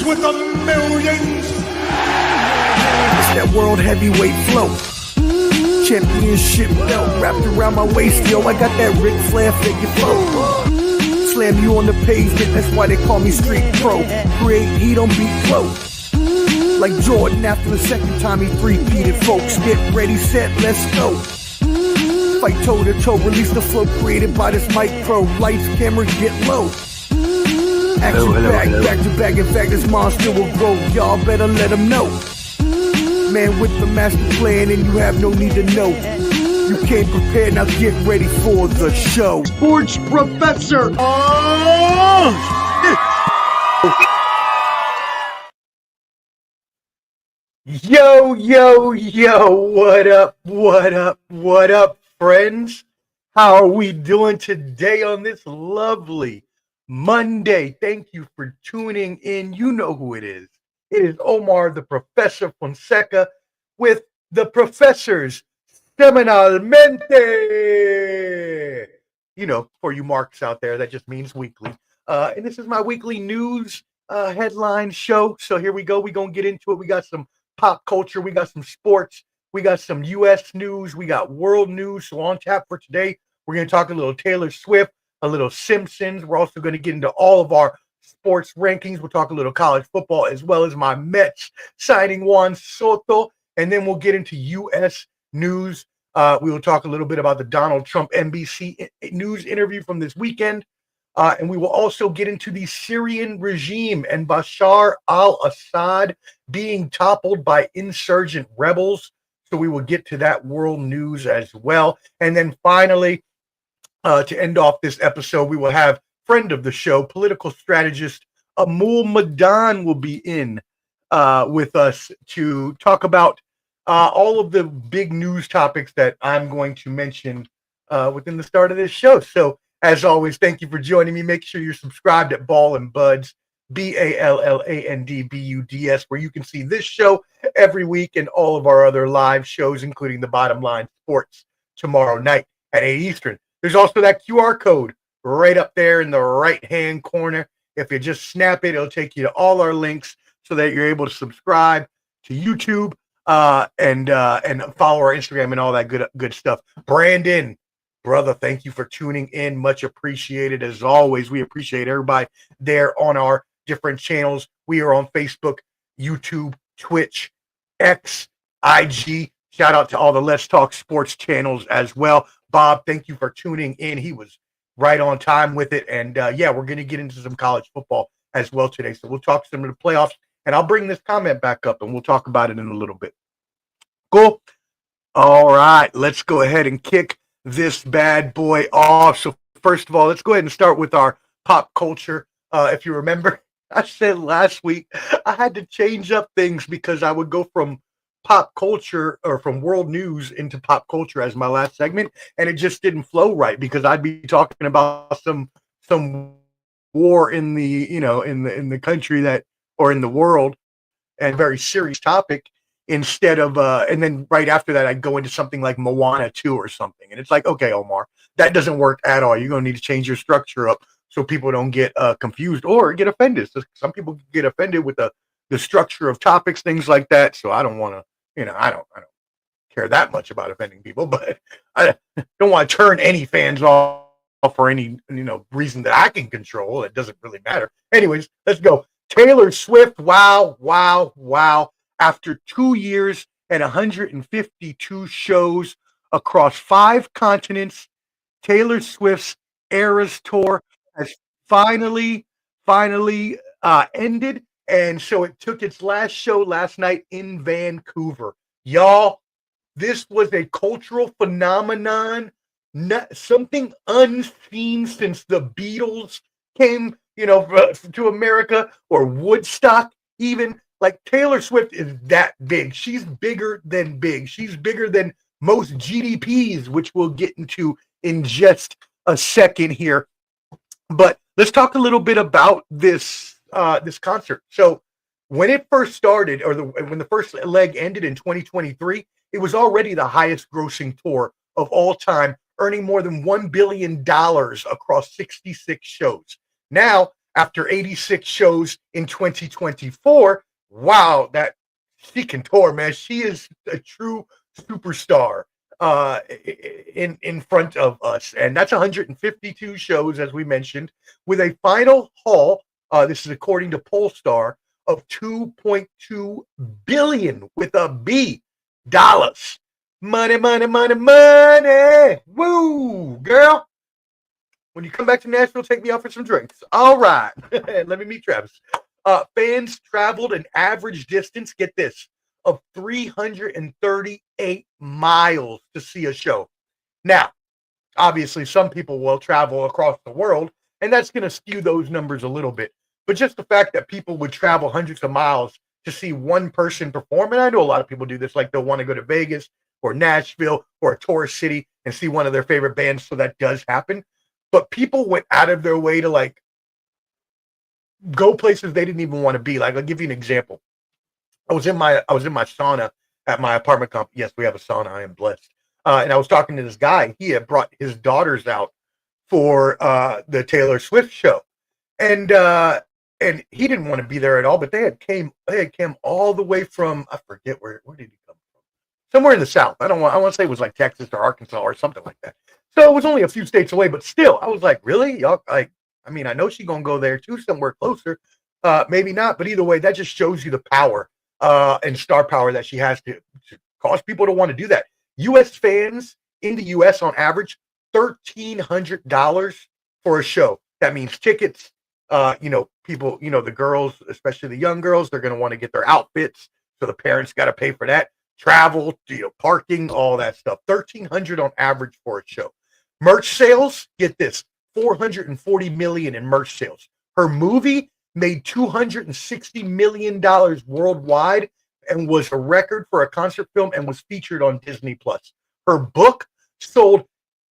with the millions. It's that world heavyweight flow. Championship belt wrapped around my waist, yo. I got that Ric Flair figure flow. Slam you on the pavement, that's why they call me Street Pro. Create heat on beat flow. Like Jordan after the second time he three-peated, folks. Get ready, set, let's go. Fight toe to toe, release the flow created by this micro. Lights, camera, get low. Action back to back. In fact, this monster will grow. Y'all better let him know. Man with the master plan, and you have no need to know. You came prepared, now get ready for the show. Sports Professor. Yo, what up, friends? How are we doing today on this lovely Monday? Thank you for tuning in. You know who it is. It is Omar, the Professor Fonseca, with the Professor's Semanalmente. You know, for you marks out there, that just means weekly. And this is my weekly news headline show. So here we go. We're going to get into it. We got some pop culture. We got some sports. We got some U.S. news. We got world news. So on tap for today, we're going to talk a little Taylor Swift, a little Simpsons. We're also going to get into all of our sports rankings. We'll talk a little college football as well as my Mets signing Juan Soto. And then we'll get into U.S. news. We will talk a little bit about the Donald Trump NBC News interview from this weekend. And we will also get into the Syrian regime and Bashar al-Assad being toppled by insurgent rebels. So we will get to that world news as well. And then finally, to end off this episode, we will have friend of the show, political strategist Amul Madan will be in with us to talk about all of the big news topics that I'm going to mention within the start of this show. So as always, thank you for joining me. Make sure you're subscribed at Ball and Buds, BALLANDBUDS, where you can see this show every week and all of our other live shows, including the Bottom Line Sports tomorrow night at 8 Eastern. There's also that QR code right up there in the right-hand corner. If you just snap it, it'll take you to all our links so that you're able to subscribe to YouTube and follow our Instagram and all that good stuff. Brandon, brother, thank you for tuning in. Much appreciated. As always, we appreciate everybody there on our different channels. We are on Facebook, YouTube, Twitch, X, IG. Shout out to all the Let's Talk Sports channels as well. Bob, thank you for tuning in. He was right on time with it. And yeah, we're going to get into some college football as well today. So we'll talk some of the playoffs, and I'll bring this comment back up and we'll talk about it in a little bit. Cool. All right, let's go ahead and kick this bad boy off. So first of all, let's go ahead and start with our pop culture. If you remember, I said last week I had to change up things because I would go from pop culture or from world news into pop culture as my last segment, and it just didn't flow right because I'd be talking about some war in the in the country that or in the world, and very serious topic. Instead of, and then right after that, I'd go into something like Moana 2 or something. And it's like, okay, Omar, that doesn't work at all. You're going to need to change your structure up so people don't get confused or get offended. So some people get offended with the structure of topics, things like that. So I don't want to, I don't care that much about offending people, but I don't want to turn any fans off for any, reason that I can control. It doesn't really matter. Anyways, let's go. Taylor Swift. Wow. After 2 years and 152 shows across 5 continents, Taylor Swift's ERAS tour has finally ended. And so it took its last show last night in Vancouver. Y'all, this was a cultural phenomenon, something unseen since the Beatles came, to America, or Woodstock even. Like, Taylor Swift is that big. She's bigger than big. She's bigger than most GDPs, which we'll get into in just a second here. But let's talk a little bit about this concert. So when it first started, or when the first leg ended in 2023, it was already the highest grossing tour of all time, earning more than $1 billion across 66 shows. Now, after 86 shows in 2024. Wow, that she can tour, man. She is a true superstar in front of us. And that's 152 shows, as we mentioned, with a final haul, this is according to Polestar, of $2.2 billion with a B dollars. Money, money, money, money. Woo, girl. When you come back to Nashville, take me out for some drinks. All right. Let me meet Travis. Fans traveled an average distance, get this, of 338 miles to see a show. Now, obviously, some people will travel across the world, and that's going to skew those numbers a little bit. But just the fact that people would travel hundreds of miles to see one person perform, and I know a lot of people do this, like they'll want to go to Vegas or Nashville or a tourist city and see one of their favorite bands, so that does happen. But people went out of their way to like go places they didn't even want to be. Like, I'll give you an example. I was in my sauna at my apartment complex. Yes, we have a sauna. I am blessed. And I was talking to this guy. He had brought his daughters out for the Taylor Swift show, and he didn't want to be there at all. But they had came all the way from, I forget where did he come from? Somewhere in the South. I want to say it was like Texas or Arkansas or something like that. So it was only a few states away, but still, I was like, really, y'all? Like, I mean, I know she's gonna go there too, somewhere closer. Maybe not, but either way, that just shows you the power and star power that she has to cause people to want to do that. U.S. fans in the U.S. on average, $1,300 for a show. That means tickets. People, the girls, especially the young girls, they're going to want to get their outfits. So the parents got to pay for that. Travel, parking, all that stuff. $1,300 on average for a show. Merch sales, get this, $440 million in merch sales. Her movie made $260 million worldwide and was a record for a concert film and was featured on Disney Plus. Her book sold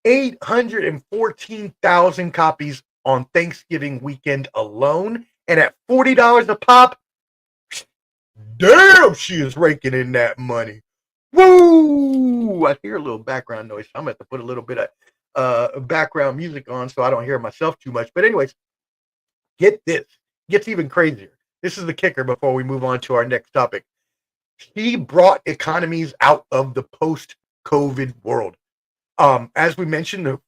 814,000 copies on Thanksgiving weekend alone. And at $40 a pop, damn, she is raking in that money. Woo! I hear a little background noise. I'm going to have to put a little bit of background music on so I don't hear myself too much. But anyways, get this. It gets even crazier. This is the kicker before we move on to our next topic. She brought economies out of the post-COVID world. As we mentioned, her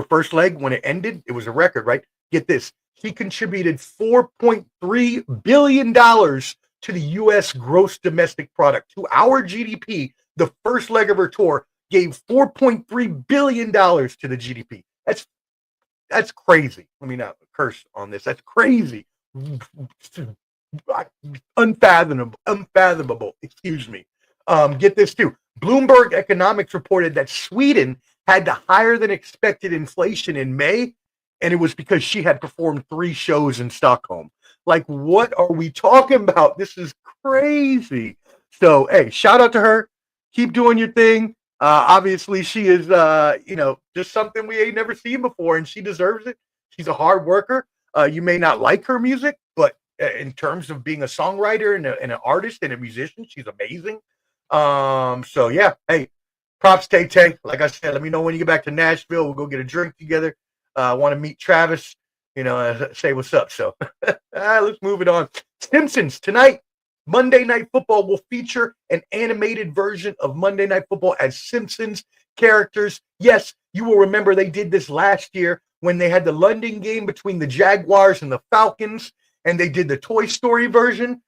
first leg, when it ended, it was a record, right? Get this. She contributed $4.3 billion to the U.S. gross domestic product. To our GDP, the first leg of her tour gave $4.3 billion to the GDP. That's crazy. Let me not curse on this. That's crazy. Unfathomable. Excuse me. Get this too. Bloomberg Economics reported that Sweden had the higher than expected inflation in May, and it was because she had performed 3 shows in Stockholm. Like, what are we talking about? This is crazy. So, hey, shout out to her. Keep doing your thing. Obviously, she is, just something we ain't never seen before, and she deserves it. She's a hard worker. You may not like her music, but in terms of being a songwriter and an artist and a musician, she's amazing. So yeah, hey, props, Tay. Like I said, let me know when you get back to Nashville. We'll go get a drink together. I want to meet Travis, say what's up. So let's move it on. Simpsons tonight. Monday Night Football will feature an animated version of Monday Night Football as Simpsons characters. Yes, you will remember they did this last year when they had the London game between the Jaguars and the Falcons, and they did the Toy Story version,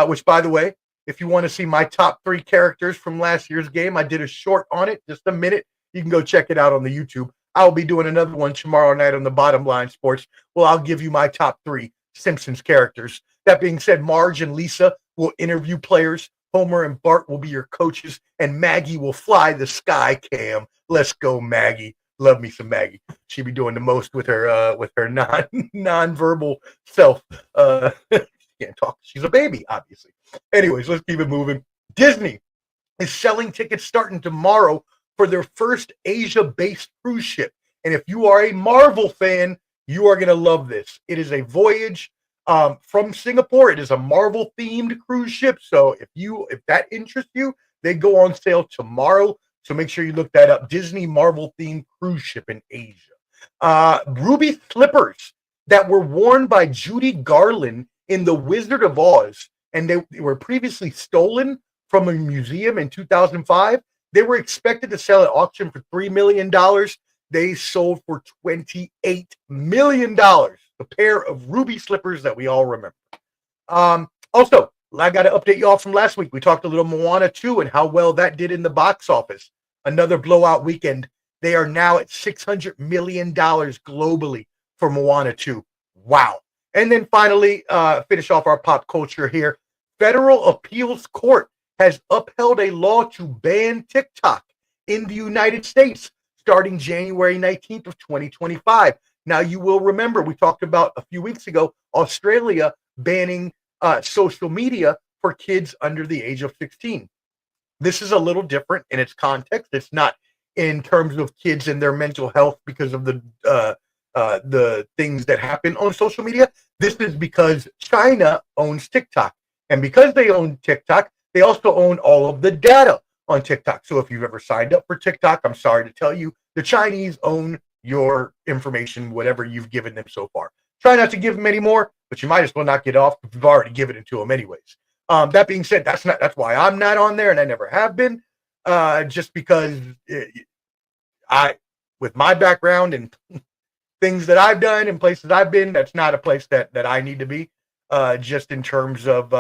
which, by the way, if you want to see my top 3 characters from last year's game, I did a short on it, just a minute. You can go check it out on the YouTube. I'll be doing another one tomorrow night on the Bottom Line Sports. Well, I'll give you my top 3 Simpsons characters. That being said, Marge and Lisa will interview players. Homer and Bart will be your coaches, and Maggie will fly the sky cam. Let's go, Maggie. Love me some Maggie. She be doing the most with her non-verbal self. She can't talk. She's a baby, obviously. Anyways, let's keep it moving. Disney is selling tickets starting tomorrow for their first Asia-based cruise ship. And if you are a Marvel fan, you are going to love this. It is a voyage from Singapore. It is a Marvel-themed cruise ship. So if that interests you, they go on sale tomorrow. So make sure you look that up. Disney Marvel-themed cruise ship in Asia. Ruby slippers that were worn by Judy Garland in The Wizard of Oz, and they were previously stolen from a museum in 2005. They were expected to sell at auction for $3 million. They sold for $28 million. A pair of ruby slippers that we all remember. Also, I got to update you all from last week. We talked a little Moana 2 and how well that did in the box office. Another blowout weekend. They are now at $600 million globally for Moana 2. Wow. And then finally, finish off our pop culture here. Federal Appeals Court has upheld a law to ban TikTok in the United States starting January 19th of 2025. Now, you will remember we talked about a few weeks ago, Australia banning social media for kids under the age of 16. This is a little different in its context. It's not in terms of kids and their mental health because of the things that happen on social media. This is because China owns TikTok. And because they own TikTok, they also own all of the data on TikTok. So if you've ever signed up for TikTok, I'm sorry to tell you, the Chinese own your information, whatever you've given them so far. Try not to give them any more, but you might as well not get off if you've already given it to them anyways. That being said, that's why I'm not on there, and I never have been, just because with my background and things that I've done and places I've been, that's not a place that I need to be, just in terms of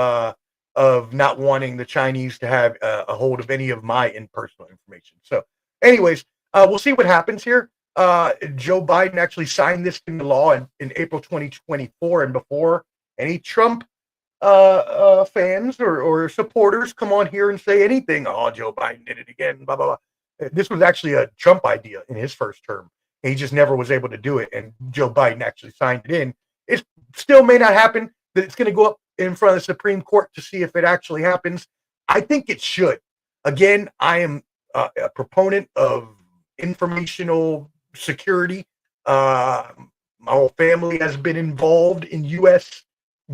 not wanting the Chinese to have a hold of any of my personal information. So anyways, we'll see what happens here. Joe Biden actually signed this into law in April 2024, and before any Trump fans or supporters come on here and say anything, oh, Joe Biden did it again, blah, blah, blah. This was actually a Trump idea in his first term. He just never was able to do it, and Joe Biden actually signed it in. It still may not happen. That it's going to go up in front of the Supreme Court to see if it actually happens. I think it should. Again, I am a proponent of informational security. My whole family has been involved in U.S.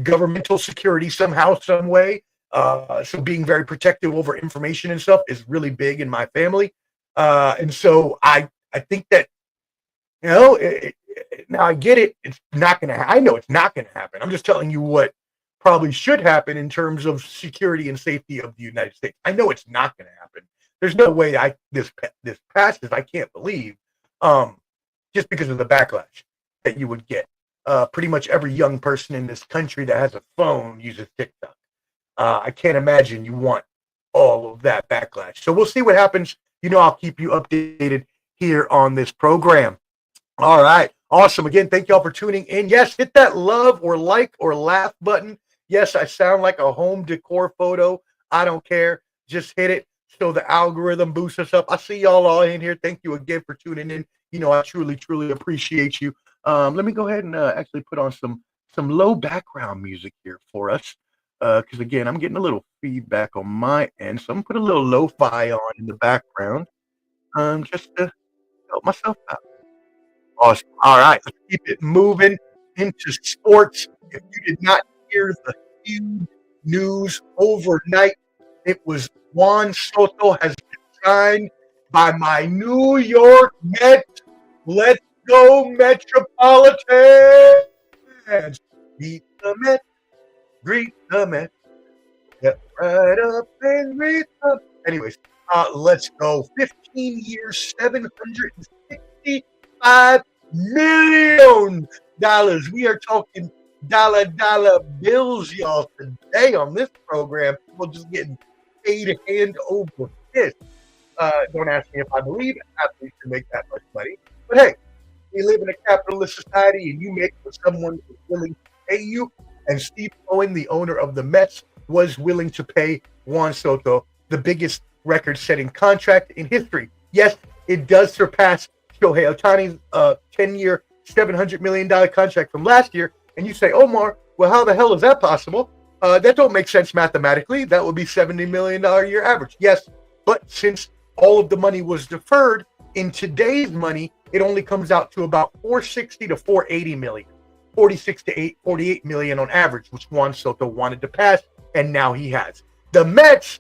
governmental security somehow, some way. So being very protective over information and stuff is really big in my family. And so I think that, you know, now I get it. It's not going to. I know it's not going to happen. I'm just telling you what probably should happen in terms of security and safety of the United States. I know it's not going to happen. There's no way this passes. I can't believe, just because of the backlash that you would get. Pretty much every young person in this country that has a phone uses TikTok. I can't imagine you want all of that backlash. So we'll see what happens. You know, I'll keep you updated here on this program. All right. Awesome. Again, thank you all for tuning in. Yes, hit that love or like or laugh button. Yes, I sound like a home decor photo. I don't care. Just hit it so the algorithm boosts us up. I see y'all all in here. Thank you again for tuning in. You know, I truly, truly appreciate you. Let me go ahead and actually put on some low background music here for us. Because, again, I'm getting a little feedback on my end. So I'm going to put a little lo-fi on in the background just to help myself out. Awesome. All right, let's keep it moving into sports. If you did not hear the huge news overnight, it was Juan Soto has been signed by my New York Mets. Let's go, Metropolitans! Beat the Mets, greet the Mets. Get right up and greet them. Anyways, let's go. 15 years, $765 million. We are talking dollar bills, y'all, today on this program. People just getting paid hand over fist. Don't ask me if I believe athletes can make that much money. But hey, we live in a capitalist society, and you make what someone is willing to pay you. And Steve Cohen, the owner of the Mets, was willing to pay Juan Soto the biggest record-setting contract in history. Yes, it does surpass Shohei Ohtani's 10-year, $700 million contract from last year. And you say, Omar, well, how the hell is that possible? That don't make sense mathematically. That would be $70 million a year average. Yes, but since all of the money was deferred, in today's money, it only comes out to about $460 to $480 million. 46 to 48 million on average, which Juan Soto wanted to pass, and now he has. The Mets,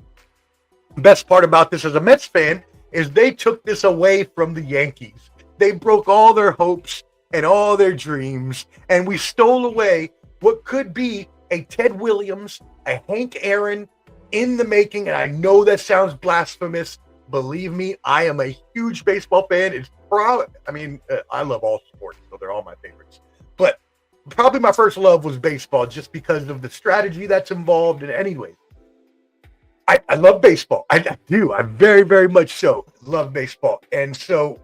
best part about this as a Mets fan, is they took this away from the Yankees. They broke all their hopes and all their dreams, and we stole away what could be a Ted Williams, a Hank Aaron in the making. And I know that sounds blasphemous. Believe me, I am a huge baseball fan. I love all sports, so they're all my favorites. But probably my first love was baseball, just because of the strategy that's involved. And anyways, I love baseball. I do. I very, very much so love baseball. And so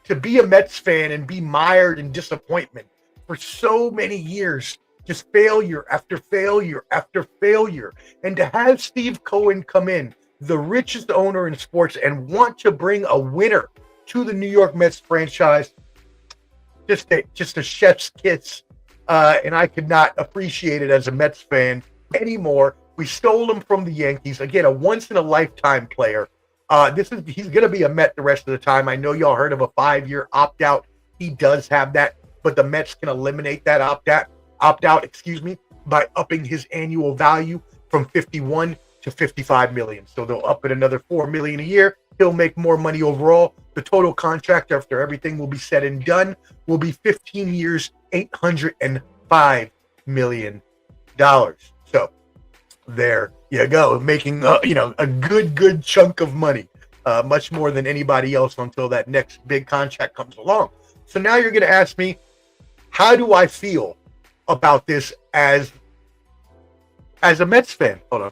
to be a Mets fan and be mired in disappointment for so many years, just failure after failure after failure, and to have Steve Cohen come in, the richest owner in sports, and want to bring a winner to the New York Mets franchise, just a chef's kiss. And I could not appreciate it as a Mets fan anymore. We stole him from the Yankees. Again, a once-in-a-lifetime player. He's going to be a Met the rest of the time. I know y'all heard of a 5-year opt-out. He does have that, but the Mets can eliminate that opt-out, by upping his annual value from 51 to 55 million. So they'll up it another 4 million a year. He'll make more money overall. The total contract, after everything will be said and done, will be 15 years, $805 million. So there you go, making a good chunk of money, much more than anybody else until that next big contract comes along. So now you're going to ask me, how do I feel about this as a Mets fan? Hold on,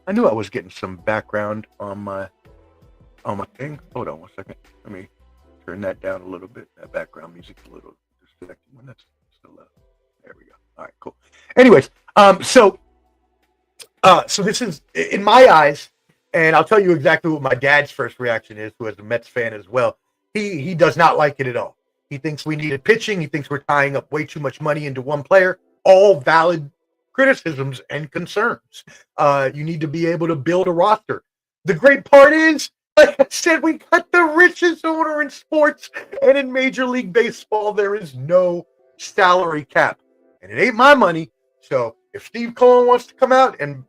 I knew I was getting some background on my thing. Hold on one second. Let me turn that down a little bit. That background music's a little distracting when that's still up. There we go. All right, cool. Anyways, so this is, in my eyes, and I'll tell you exactly what my dad's first reaction is, who is a Mets fan as well. He does not like it at all. He thinks we needed pitching. He thinks we're tying up way too much money into one player. All valid criticisms and concerns. You need to be able to build a roster. The great part is, like I said, we got the richest owner in sports, and in Major League Baseball, there is no salary cap. And it ain't my money. So if Steve Cohen wants to come out and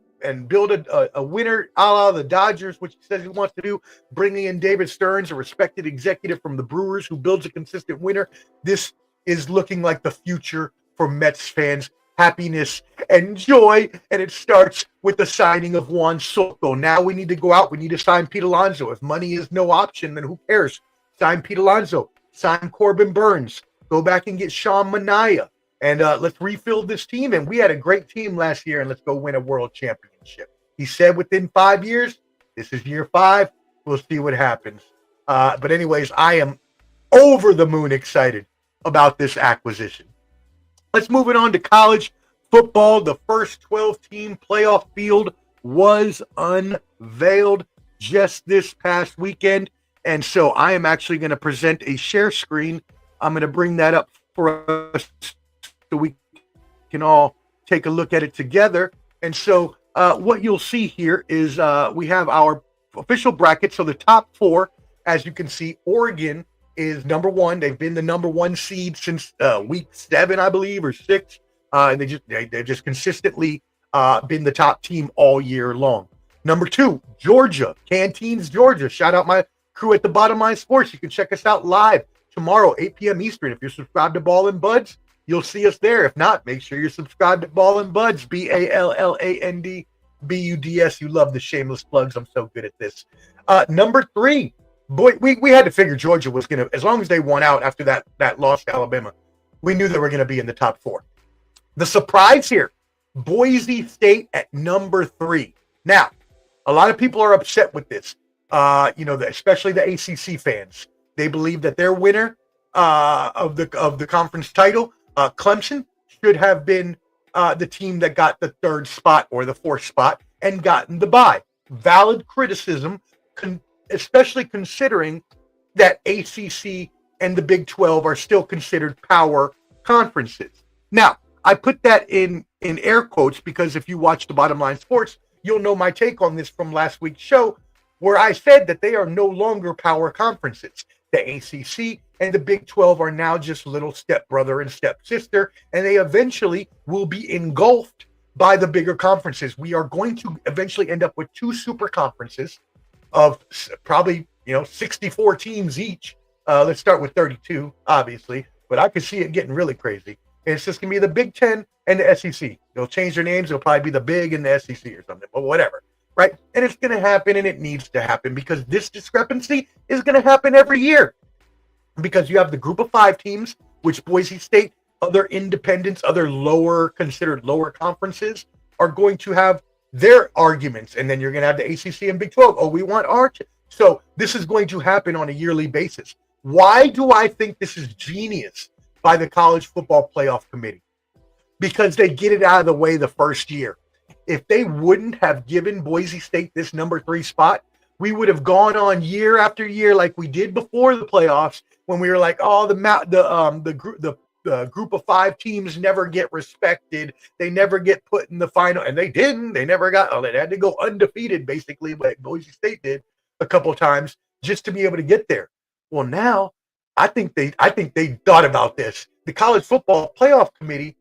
build a winner a la the Dodgers, which he says he wants to do, bringing in David Stearns, a respected executive from the Brewers who builds a consistent winner, this is looking like the future for Mets fans. Happiness and joy, and it starts with the signing of Juan Soto. Now we need to go out. We need to sign Pete Alonso. If money is no option, then who cares? Sign Pete Alonso. Sign Corbin Burns. Go back and get Sean Manaea. And let's refill this team. And we had a great team last year, and let's go win a world championship. He said within 5 years. This is year 5. We'll see what happens. But anyways, I am over the moon excited about this acquisition. Let's move it on to college football. The first 12-team playoff field was unveiled just this past weekend. And so I am actually going to present a share screen. I'm going to bring that up for us so we can all take a look at it together. And so what you'll see here is we have our official bracket. So the top 4, as you can see, Oregon is number 1. They've been the number 1 seed since week 7, I believe, or 6. And they've just consistently been the top team all year long. Number 2, Georgia, Canteens, Georgia. Shout out my crew at the Bottom Line Sports. You can check us out live tomorrow, 8 p.m. Eastern. If you're subscribed to Ball and Buds, you'll see us there. If not, make sure you're subscribed to Ball and Buds, BALLAND BUDS. You love the shameless plugs. I'm so good at this. Number 3. Boy, we had to figure Georgia was going to, as long as they won out after that loss to Alabama, we knew they were going to be in the top 4. The surprise here, Boise State at number 3. Now, a lot of people are upset with this, especially the ACC fans. They believe that their winner of the conference title, Clemson, should have been the team that got the 3rd spot or the 4th spot and gotten the bye. Valid criticism, especially considering that ACC and the Big 12 are still considered power conferences. Now, I put that in air quotes because if you watch the Bottom Line Sports, you'll know my take on this from last week's show, where I said that they are no longer power conferences. The ACC and the Big 12 are now just little stepbrother and stepsister, and they eventually will be engulfed by the bigger conferences. We are going to eventually end up with 2 super conferences of probably 64 teams each, Let's start with 32, obviously, but I could see it getting really crazy. And it's just going to be the Big Ten and the SEC. They'll change their names. It'll probably be the Big and the SEC or something, but whatever, right? And it's going to happen, and it needs to happen because this discrepancy is going to happen every year because you have the group of 5 teams, which Boise State, other independents, other considered lower conferences are going to have their arguments. And then you're going to have the ACC and Big 12. Oh, we want our... So this is going to happen on a yearly basis. Why do I think this is genius by the College Football Playoff Committee? Because they get it out of the way the first year. If they wouldn't have given Boise State this number 3 spot, we would have gone on year after year like we did before the playoffs when we were like, oh, the group of 5 teams never get respected. They never get put in the final, and they didn't. They never got. They had to go undefeated, basically, like Boise State did a couple of times just to be able to get there. Well, now I think they thought about this. The College Football Playoff Committee,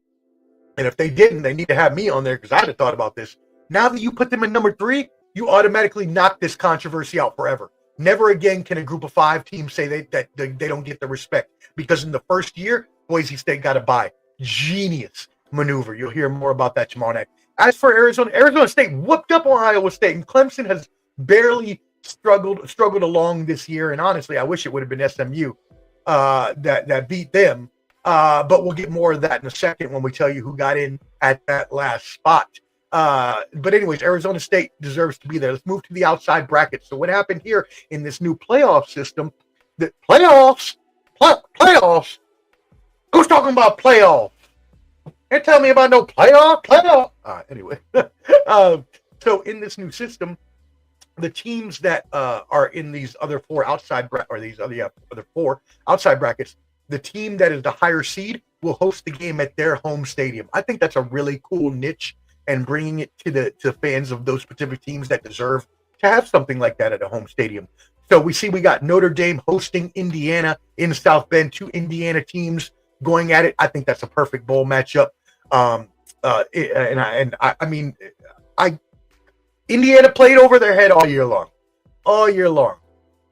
and if they didn't, they need to have me on there because I'd have thought about this. Now that you put them in number 3, you automatically knock this controversy out forever. Never again can a group of 5 teams say that they don't get the respect because in the first year, Boise State got a bye. Genius maneuver. You'll hear more about that tomorrow night. As for Arizona State whooped up on Iowa State, and Clemson has barely struggled along this year. And honestly, I wish it would have been SMU that beat them. But we'll get more of that in a second when we tell you who got in at that last spot. But anyways, Arizona State deserves to be there. Let's move to the outside bracket. So what happened here in this new playoff system? The playoffs. Who's talking about playoffs? Can't tell me about no playoff. Anyway, so in this new system, the teams that are in these other 4 outside other 4 outside brackets, the team that is the higher seed will host the game at their home stadium. I think that's a really cool niche, and bringing it to fans of those specific teams that deserve to have something like that at a home stadium. So we got Notre Dame hosting Indiana in South Bend, 2 Indiana teams going at it. I think that's a perfect bowl matchup. Indiana played over their head all year long.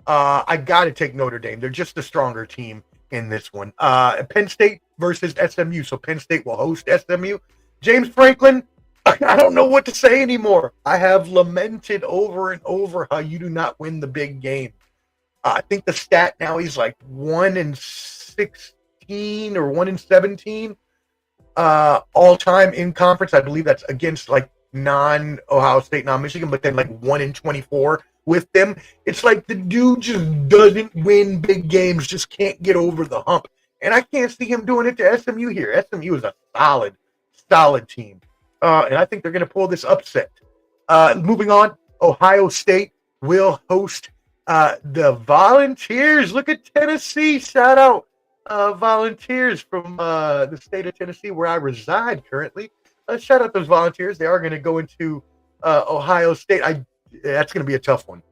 I got to take Notre Dame. They're just the stronger team in this one. Penn State versus SMU. So Penn State will host SMU. James Franklin, I don't know what to say anymore. I have lamented over and over how you do not win the big game. I think the stat now he's like 1-16 or 1-17 all time in conference. I believe that's against like non-Ohio State, non-Michigan, but then like 1-24 with them. It's like the dude just doesn't win big games, just can't get over the hump. And I can't see him doing it to SMU here. SMU is a solid team. And I think they're going to pull this upset. Moving on, Ohio State will host the Volunteers. Look at Tennessee. Shout out Volunteers from the state of Tennessee, where I reside currently. Shout out those Volunteers. They are going to go into Ohio State. That's going to be a tough one.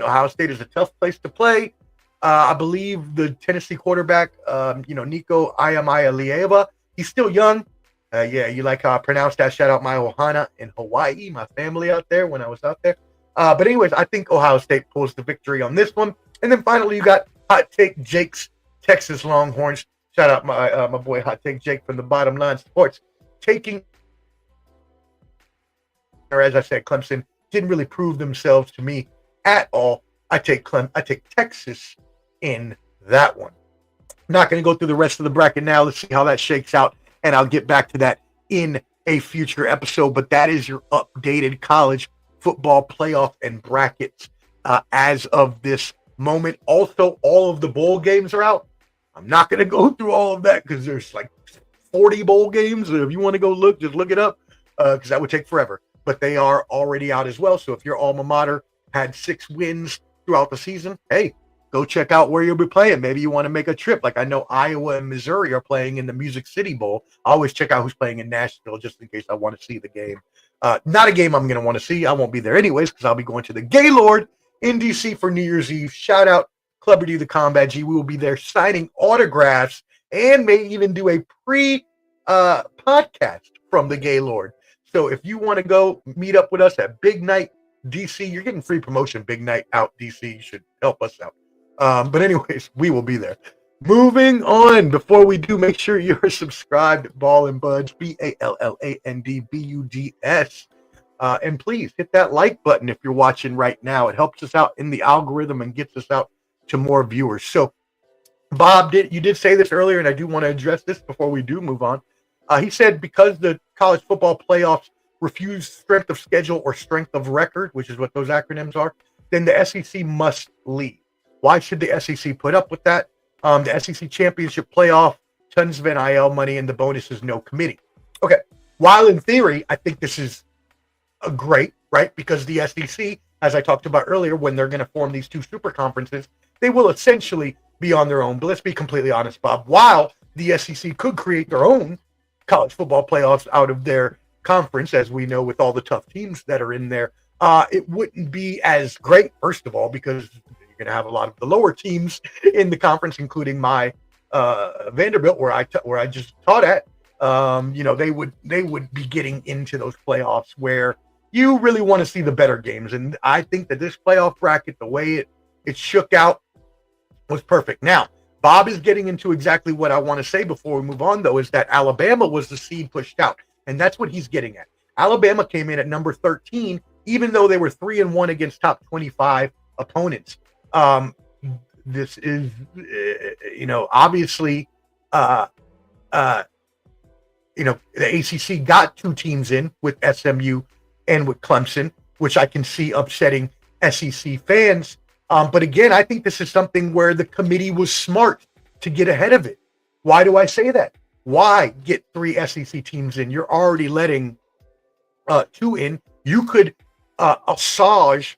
Ohio State is a tough place to play. I believe the Tennessee quarterback, Nico Iamaleava, he's still young. You like how I pronounced that? Shout out my Ohana in Hawaii, my family out there when I was out there. But anyways, I think Ohio State pulls the victory on this one. And then finally, you got Hot Take Jake's Texas Longhorns. Shout out my boy Hot Take Jake from the Bottom Line Sports. Taking, or as I said, Clemson didn't really prove themselves to me at all. I take Texas in that one. Not going to go through the rest of the bracket now. Let's see how that shakes out, and I'll get back to that in a future episode. But that is your updated college football playoff and brackets as of this moment. Also, all of the bowl games are out. I'm not going to go through all of that because there's like 40 bowl games. If you want to go look, just look it up because that would take forever. But they are already out as well. So if your alma mater had 6 wins throughout the season, hey, go check out where you'll be playing. Maybe you want to make a trip. Like I know Iowa and Missouri are playing in the Music City Bowl. I always check out who's playing in Nashville just in case I want to see the game. Not a game I'm going to want to see. I won't be there anyways because I'll be going to the Gaylord in DC for New Year's Eve. Shout out Clubber D, the Combat G. We will be there signing autographs and may even do a podcast from the Gaylord. So if you want to go meet up with us at Big Night DC, you're getting free promotion. Big Night out DC. You should help us out. But anyways, we will be there. Moving on. Before we do, make sure you're subscribed. Ball and Buds, BALLANDBUDS. And please hit that like button if you're watching right now. It helps us out in the algorithm and gets us out to more viewers. So, Bob, you did say this earlier, and I do want to address this before we do move on. He said because the college football playoffs refuse strength of schedule or strength of record, which is what those acronyms are, then the SEC must leave. Why should the SEC put up with that? The SEC championship playoff, tons of NIL money, and the bonus is no committee. Okay, while in theory, I think this is great, right? Because the SEC, as I talked about earlier, when they're going to form these two super conferences, they will essentially be on their own. But let's be completely honest, Bob. While the SEC could create their own college football playoffs out of their conference, as we know with all the tough teams that are in there, it wouldn't be as great, first of all, because you're going to have a lot of the lower teams in the conference, including my Vanderbilt, where I just taught at. They would be getting into those playoffs where you really want to see the better games. And I think that this playoff bracket, the way it shook out, was perfect. Now, Bob is getting into exactly what I want to say before we move on, though, is that Alabama was the seed pushed out. And that's what he's getting at. Alabama came in at number 13, even though they were 3-1 against top 25 opponents. This is, obviously, the ACC got two teams in with SMU and with Clemson, which I can see upsetting SEC fans. But again, I think this is something where the committee was smart to get ahead of it. Why do I say that? Why get three SEC teams in? You're already letting two in. You could massage.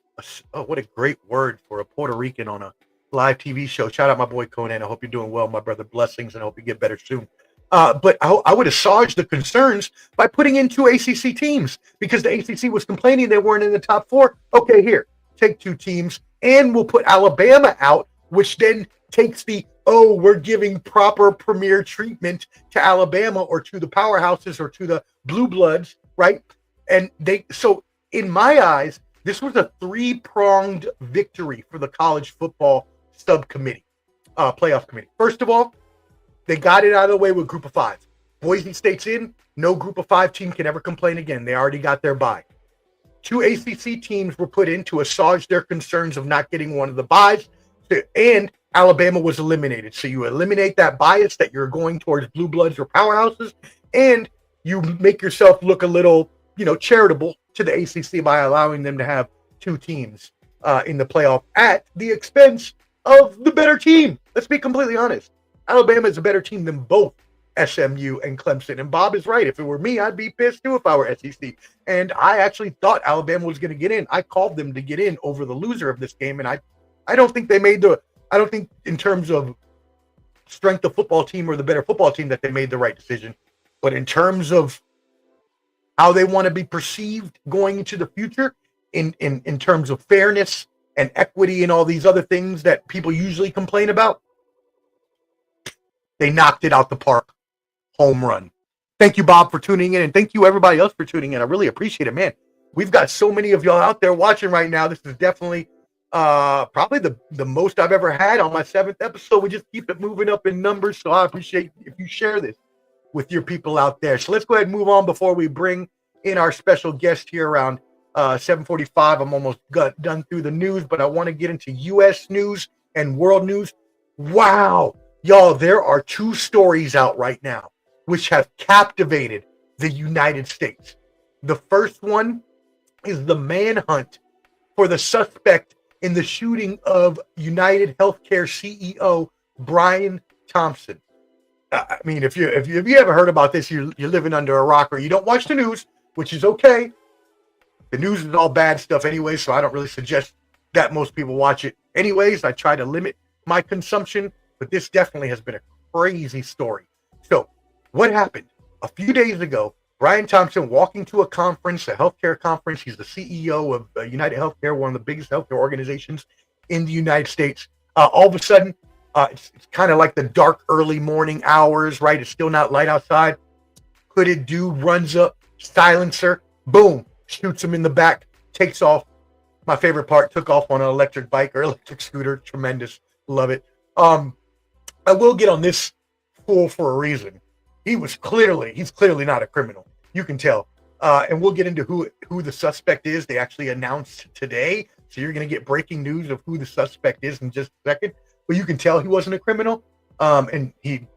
Oh, what a great word for a Puerto Rican on a live TV show. Shout out my boy Conan. I hope you're doing well, my brother. Blessings, and I hope you get better soon. But I would assuage the concerns by putting in two ACC teams, because the ACC was complaining they weren't in the top four. Okay, here, take two teams, and we'll put Alabama out, which then takes we're giving proper premier treatment to Alabama or to the powerhouses or to the blue bloods, right? And so in my eyes, this was a three-pronged victory for the college football subcommittee, playoff committee. First of all, they got it out of the way with Group of Five. Boise State's in. No Group of Five team can ever complain again. They already got their bye. Two ACC teams were put in to assuage their concerns of not getting one of the byes, and Alabama was eliminated. So you eliminate that bias that you're going towards blue bloods or powerhouses, and you make yourself look a little, charitable to the ACC by allowing them to have two teams in the playoff at the expense of the better team. Let's be completely honest. Alabama is a better team than both SMU and Clemson. And Bob is right. If it were me, I'd be pissed too if I were SEC. And I actually thought Alabama was going to get in. I called them to get in over the loser of this game. And I don't think I don't think in terms of strength of football team or the better football team that they made the right decision. But in terms of how they want to be perceived going into the future, in terms of fairness and equity and all these other things that people usually complain about, they knocked it out the park. Home run. Thank you, Bob, for tuning in, and thank you, everybody else, for tuning in. I really appreciate it, man. We've got so many of y'all out there watching right now. This is definitely probably the most I've ever had on my 7th episode. We just keep it moving up in numbers, so I appreciate if you share this with your people out there. So let's go ahead and move on before we bring in our special guest here around 7:45. I'm almost done through the news, but I want to get into U.S. news and world news. Wow. Y'all, there are two stories out right now which have captivated the United States. The first one is the manhunt for the suspect in the shooting of United Healthcare CEO Brian Thompson. I mean, if you ever heard about this, you're living under a rock, or you don't watch the news, which is okay. The news is all bad stuff anyway, so I don't really suggest that most people watch it anyways. I try to limit my consumption, but this definitely has been a crazy story. So what happened? A few days ago, Brian Thompson walking to a conference, a healthcare conference. He's the CEO of United Healthcare, one of the biggest healthcare organizations in the United States. All of a sudden, it's kind of like the dark early morning hours, right? It's still not light outside. Hooded dude runs up, silencer, boom, shoots him in the back, takes off. My favorite part, took off on an electric bike or electric scooter. Tremendous. Love it. I will get on this fool for a reason. He's clearly not a criminal. You can tell. And we'll get into who the suspect is. They actually announced today. So you're going to get breaking news of who the suspect is in just a second. But you can tell he wasn't a criminal. And he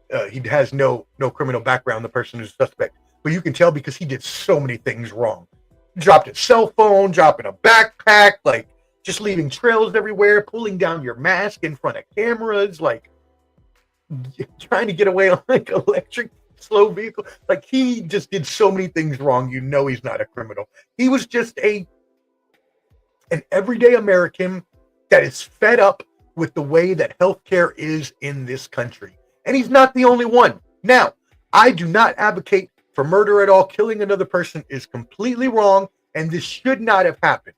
has no criminal background, the person who's suspect. But you can tell because he did so many things wrong. Dropped his cell phone, dropping a backpack, like just leaving trails everywhere, pulling down your mask in front of cameras, like trying to get away on like electric slow vehicle. Like he just did so many things wrong. You know he's not a criminal. He was just an everyday American that is fed up with the way that healthcare is in this country. And he's not the only one. Now, I do not advocate for murder at all. Killing another person is completely wrong, and this should not have happened.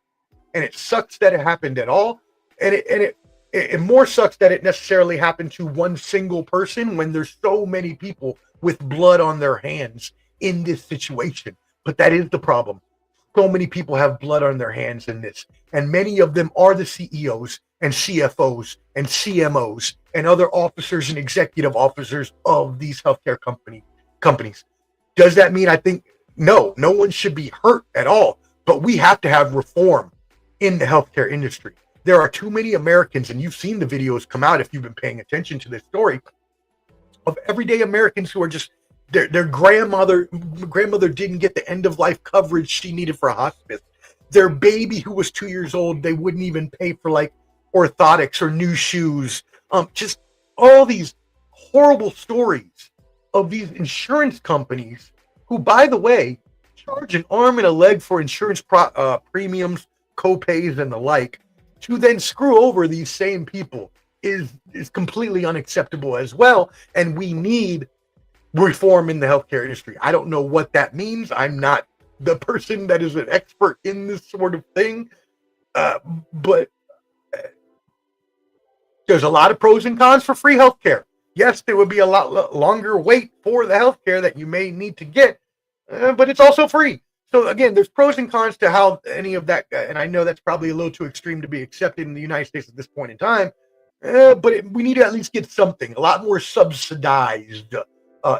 And it sucks that it happened at all. And it more sucks that it necessarily happened to one single person when there's so many people with blood on their hands in this situation. But that is the problem. So many people have blood on their hands in this. And many of them are the CEOs and CFOs and CMOs and other officers and executive officers of these healthcare companies. Does that mean I think, no one should be hurt at all, but we have to have reform in the healthcare industry. There are too many Americans, and you've seen the videos come out if you've been paying attention to this story, of everyday Americans who are just, their grandmother didn't get the end of life coverage she needed for a hospice. Their baby who was 2 years old, they wouldn't even pay for like orthotics or new shoes. Just all these horrible stories of these insurance companies who, by the way, charge an arm and a leg for insurance premiums, co-pays, and the like, to then screw over these same people is completely unacceptable as well. And we need reform in the healthcare industry. I don't know what that means. I'm not the person that is an expert in this sort of thing. But there's a lot of pros and cons for free healthcare. Yes, there would be a lot longer wait for the healthcare that you may need to get, but it's also free. So again, there's pros and cons to how any of that, and I know that's probably a little too extreme to be accepted in the United States at this point in time, but we need to at least get something, a lot more subsidized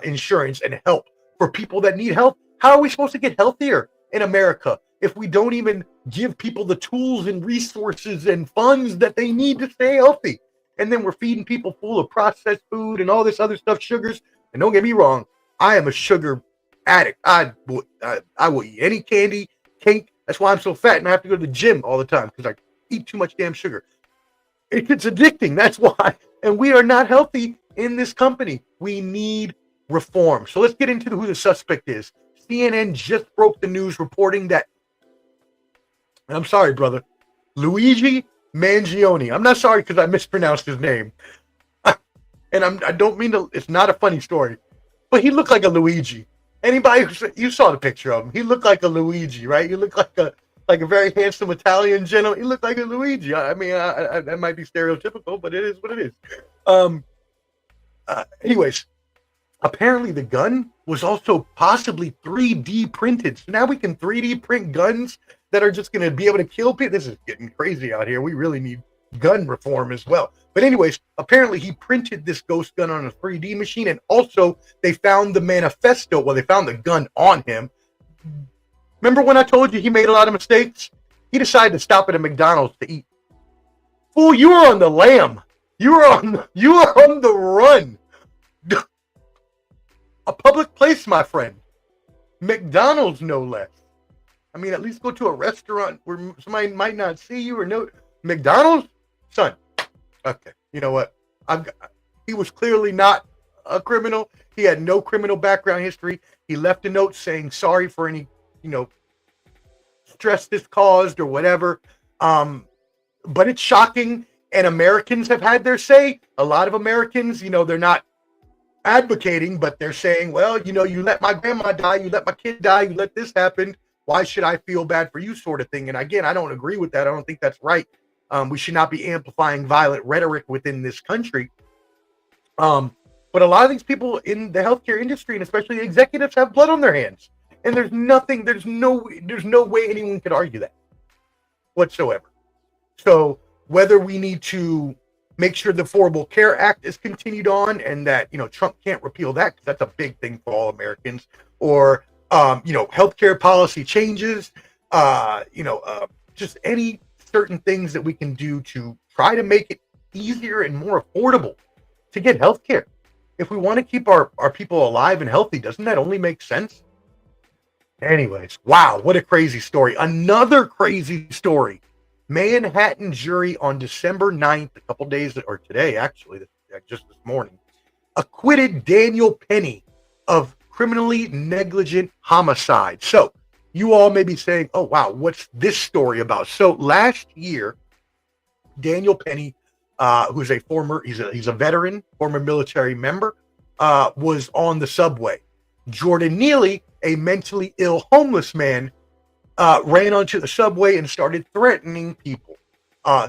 insurance and help for people that need help. How are we supposed to get healthier in America if we don't even give people the tools and resources and funds that they need to stay healthy? And then we're feeding people full of processed food and all this other stuff, sugars. And don't get me wrong, I am a sugar addict. I will eat any candy, cake. That's why I'm so fat and I have to go to the gym all the time, because I eat too much damn sugar. It's addicting. That's why. And we are not healthy in this company. We need reform. So let's get into who the suspect is. CNN just broke the news reporting that, and I'm sorry, brother, Luigi Mangione. I'm not sorry because I mispronounced his name. And I don't mean to, it's not a funny story, but he looked like a Luigi. Anybody, you saw the picture of him. He looked like a Luigi, right? He looked like a very handsome Italian gentleman. He looked like a Luigi. I mean, that might be stereotypical, but it is what it is. Anyways, apparently the gun was also possibly 3D printed. So now we can 3D print guns that are just going to be able to kill people. This is getting crazy out here. We really need gun reform as well. But anyways, apparently he printed this ghost gun on a 3D machine, and also they found the manifesto. Well, they found the gun on him. Remember when I told you he made a lot of mistakes? He decided to stop at a McDonald's to eat. Fool, you are on the lam. You are on the run. A public place, my friend. McDonald's, no less. I mean, at least go to a restaurant where somebody might not see you or know. McDonald's? Son. Okay. You know what? He was clearly not a criminal. He had no criminal background history. He left a note saying sorry for any, stress this caused or whatever. But it's shocking. And Americans have had their say. A lot of Americans, they're not advocating, but they're saying, well, you let my grandma die, you let my kid die, you let this happen. Why should I feel bad for you, sort of thing? And again, I don't agree with that. I don't think that's right. We should not be amplifying violent rhetoric within this country. But a lot of these people in the healthcare industry, and especially executives, have blood on their hands. And there's no way anyone could argue that whatsoever. So whether we need to make sure the Affordable Care Act is continued on, and that, Trump can't repeal that, because that's a big thing for all Americans, or, healthcare policy changes, just any certain things that we can do to try to make it easier and more affordable to get healthcare. If we want to keep our people alive and healthy, doesn't that only make sense? Anyways, wow, what a crazy story. Another crazy story. Manhattan jury on December 9th, a couple days, or today, actually, just this morning, acquitted Daniel Penny of criminally negligent homicide. So, you all may be saying, oh, wow, what's this story about? So, last year, Daniel Penny, who's he's a veteran, former military member, was on the subway. Jordan Neely, a mentally ill homeless man, ran onto the subway and started threatening people,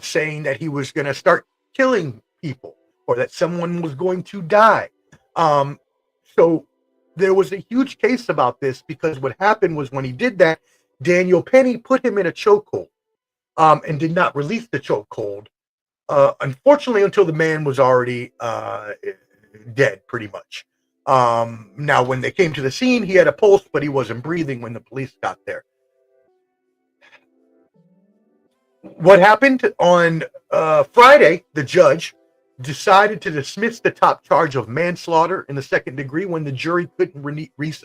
saying that he was going to start killing people or that someone was going to die. So there was a huge case about this, because what happened was when he did that, Daniel Penny put him in a chokehold and did not release the chokehold, unfortunately, until the man was already dead, pretty much. Now, when they came to the scene, he had a pulse, but he wasn't breathing when the police got there. What happened on Friday, the judge decided to dismiss the top charge of manslaughter in the second degree when the jury couldn't reach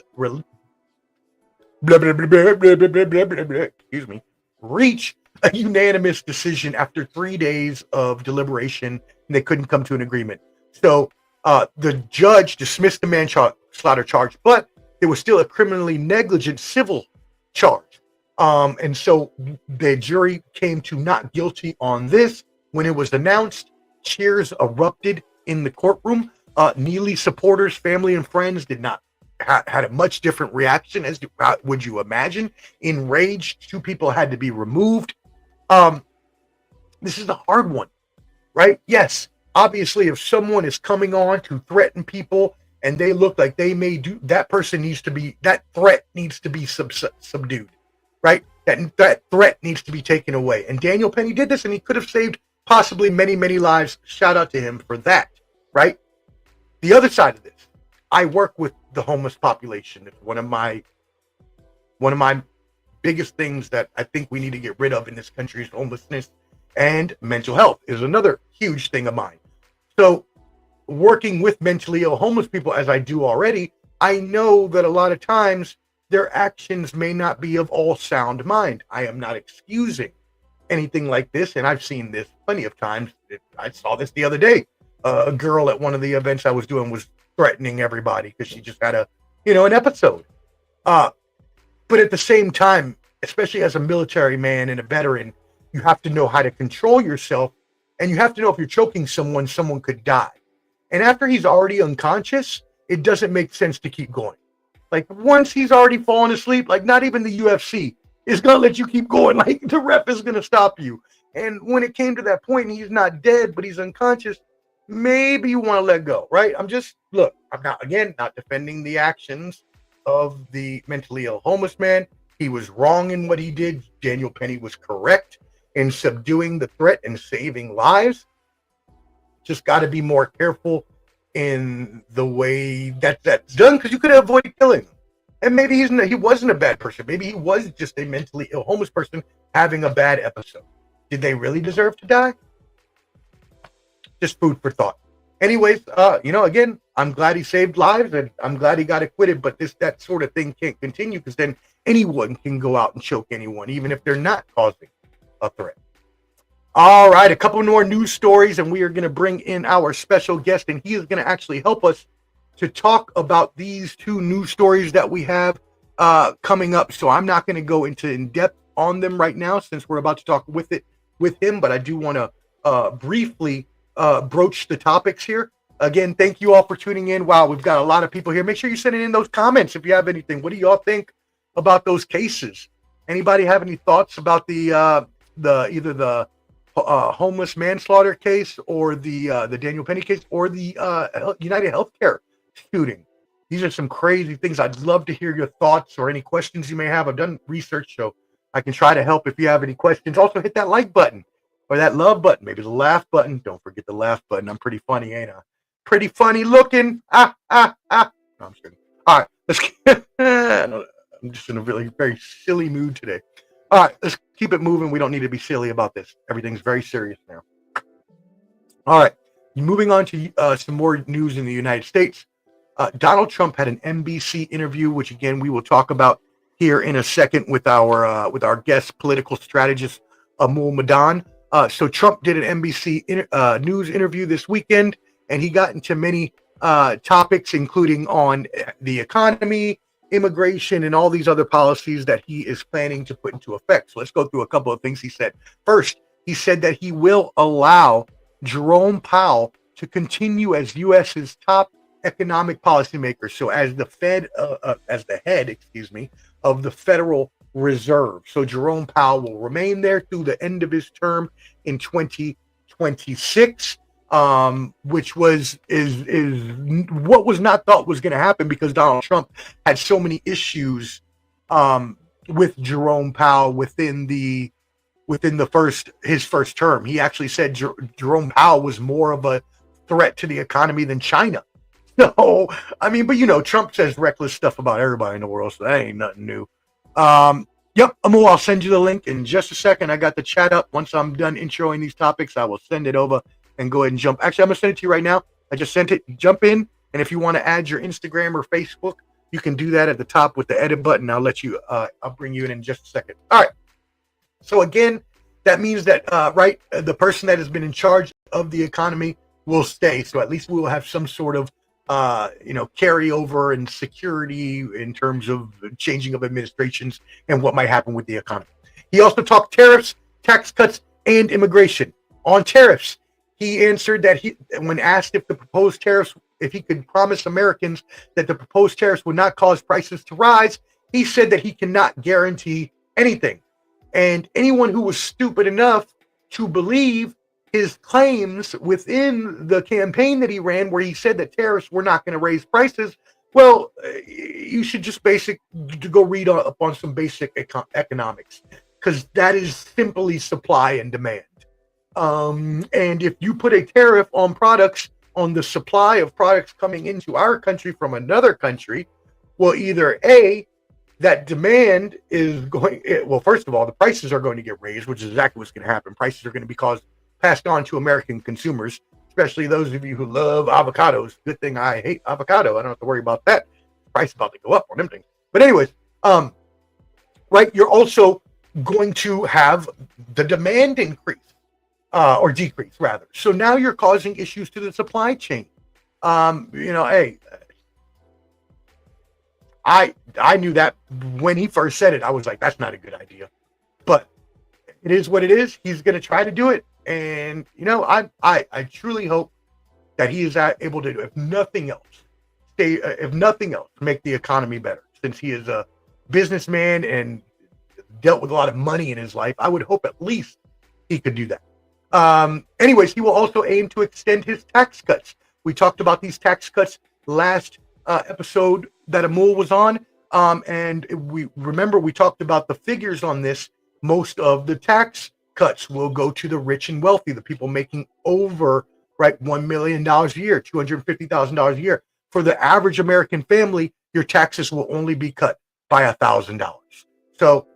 a unanimous decision after 3 days of deliberation, and they couldn't come to an agreement. So the judge dismissed the manslaughter charge, but there was still a criminally negligent civil charge. And so the jury came to not guilty on this. When it was announced, cheers erupted in the courtroom. Neely supporters, family, and friends did not had a much different reaction, as would you imagine. Enraged, 2 people had to be removed. This is a hard one, right? Yes, obviously, if someone is coming on to threaten people and they look like they may do, that threat needs to be subdued. Right? That threat needs to be taken away. And Daniel Penny did this, and he could have saved possibly many, many lives. Shout out to him for that. Right? The other side of this, I work with the homeless population. It's one of my biggest things that I think we need to get rid of in this country is homelessness, and mental health is another huge thing of mine. So, working with mentally ill homeless people, as I do already, I know that a lot of times their actions may not be of all sound mind. I am not excusing anything like this, and I've seen this plenty of times. I saw this the other day. A girl at one of the events I was doing was threatening everybody because she just had an episode. But at the same time, especially as a military man and a veteran, you have to know how to control yourself, and you have to know if you're choking someone could die. And after he's already unconscious, it doesn't make sense to keep going. Like, once he's already fallen asleep, like, not even the UFC is going to let you keep going. Like, the ref is going to stop you. And when it came to that point and he's not dead, but he's unconscious, maybe you want to let go, right? I'm not defending the actions of the mentally ill homeless man. He was wrong in what he did. Daniel Penny was correct in subduing the threat and saving lives. Just got to be more careful in the way that's done, because you could avoid killing him. And maybe he wasn't a bad person. Maybe he was just a mentally ill homeless person having a bad episode. Did they really deserve to die? Just food for thought. Anyways, again, I'm glad he saved lives, and I'm glad he got acquitted, but that sort of thing can't continue, because then anyone can go out and choke anyone, even if they're not causing a threat. All right, a couple more news stories, and we are going to bring in our special guest, and he is going to actually help us to talk about these 2 news stories that we have coming up. So I'm not going to go into in depth on them right now, since we're about to talk with him, but I do want to briefly broach the topics here. Again, thank you all for tuning in. Wow, we've got a lot of people here. Make sure you're sending in those comments if you have anything. What do y'all think about those cases? Anybody have any thoughts about either the homeless manslaughter case, or the Daniel Penny case, or the United Healthcare shooting? These are some crazy things. I'd love to hear your thoughts or any questions you may have. I've done research, so I can try to help if you have any questions. Also, hit that like button. or that love button, maybe the laugh button. Don't forget the laugh button. I'm pretty funny, ain't I? Pretty funny looking. No, I'm just kidding. All right, let's I'm just in a really very silly mood today. All right, let's keep it moving. We don't need to be silly about this. Everything's very serious now. All right, moving on to some more news in the United States. Donald Trump had an NBC interview, which again we will talk about here in a second with our guest political strategist Amul Madan. So Trump did an NBC news interview this weekend, and he got into many topics, including on the economy, immigration, and all these other policies that he is planning to put into effect. So let's go through a couple of things he said. First, he said that he will allow Jerome Powell to continue as U.S.'s top economic policymaker. So as the head of the Federal Reserve. So Jerome Powell will remain there through the end of his term in 2026. Which is what was not thought was going to happen, because Donald Trump had so many issues with Jerome Powell within his first term. He actually said Jerome Powell was more of a threat to the economy than China. So, I mean, but Trump says reckless stuff about everybody in the world, so that ain't nothing new. Yep, Amul, I'll send you the link in just a second. I got the chat up. Once I'm done introing these topics, I will send it over and go ahead and jump. Actually, I'm going to send it to you right now. I just sent it. Jump in, and if you want to add your Instagram or Facebook, you can do that at the top with the edit button. I'll let you. I'll bring you in just a second. All right. So again, that means that the person that has been in charge of the economy will stay. So at least we will have some sort of carryover and security in terms of changing of administrations and what might happen with the economy. He also talked tariffs, tax cuts, and immigration. On tariffs, he answered that when asked if he could promise Americans that the proposed tariffs would not cause prices to rise, he said that he cannot guarantee anything. And anyone who was stupid enough to believe his claims within the campaign that he ran, where he said that tariffs were not going to raise prices, well, you should just go read up on some basic economics, because that is simply supply and demand. And if you put a tariff on the supply of products coming into our country from another country, well, either A, that demand is first of all, the prices are going to get raised, which is exactly what's going to happen. Prices are going to be passed on to American consumers, especially those of you who love avocados. Good thing I hate avocado. I don't have to worry about that. The price is about to go up on them things. But anyways, you're also going to have the demand increase. Or decrease, rather. So now you're causing issues to the supply chain. Hey, I knew that when he first said it. I was like, that's not a good idea. But it is what it is. He's going to try to do it. And, I truly hope that he is able to do, if nothing else, make the economy better. Since he is a businessman and dealt with a lot of money in his life, I would hope at least he could do that. Anyways, he will also aim to extend his tax cuts. We talked about these tax cuts last episode that Amul was on. And we talked about the figures on this. Most of the tax cuts will go to the rich and wealthy, the people making over $1 million a year, $250,000 a year. For the average American family, your taxes will only be cut by $1,000. So,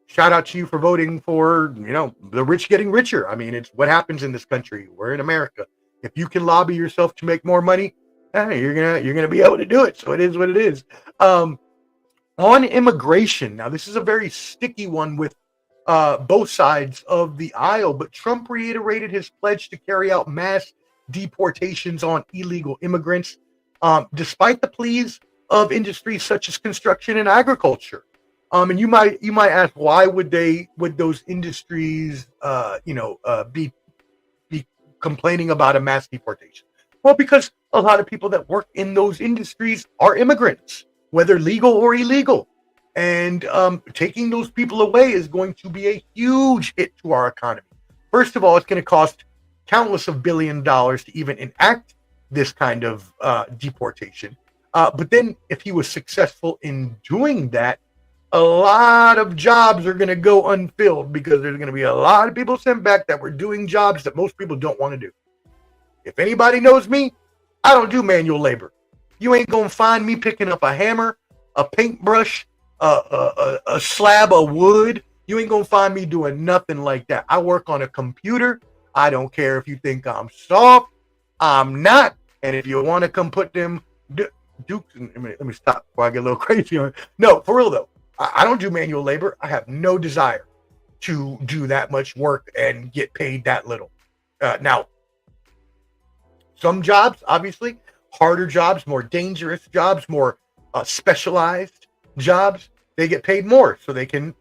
shout out to you for voting for, the rich getting richer. I mean, it's what happens in this country. We're in America. If you can lobby yourself to make more money, you're gonna be able to do it. So it is what it is. On immigration, now this is a very sticky one with both sides of the aisle, but Trump reiterated his pledge to carry out mass deportations on illegal immigrants, despite the pleas of industries such as construction and agriculture. And you might ask, why would those industries be complaining about a mass deportation? Well, because a lot of people that work in those industries are immigrants, whether legal or illegal. And taking those people away is going to be a huge hit to our economy. First of all, it's going to cost countless of $billions to even enact this kind of deportation. But then if he was successful in doing that, a lot of jobs are going to go unfilled because there's going to be a lot of people sent back that were doing jobs that most people don't want to do. If anybody knows me, I don't do manual labor. You ain't going to find me picking up a hammer, a paintbrush, a slab of wood. You ain't going to find me doing nothing like that. I work on a computer. I don't care if you think I'm soft. I'm not. And if you want to come put them dukes, let me stop before I get a little crazy on it. No, for real though. I don't do manual labor. I have no desire to do that much work and get paid that little. Now, some jobs, obviously, harder jobs, more dangerous jobs, more specialized jobs, they get paid more so they can,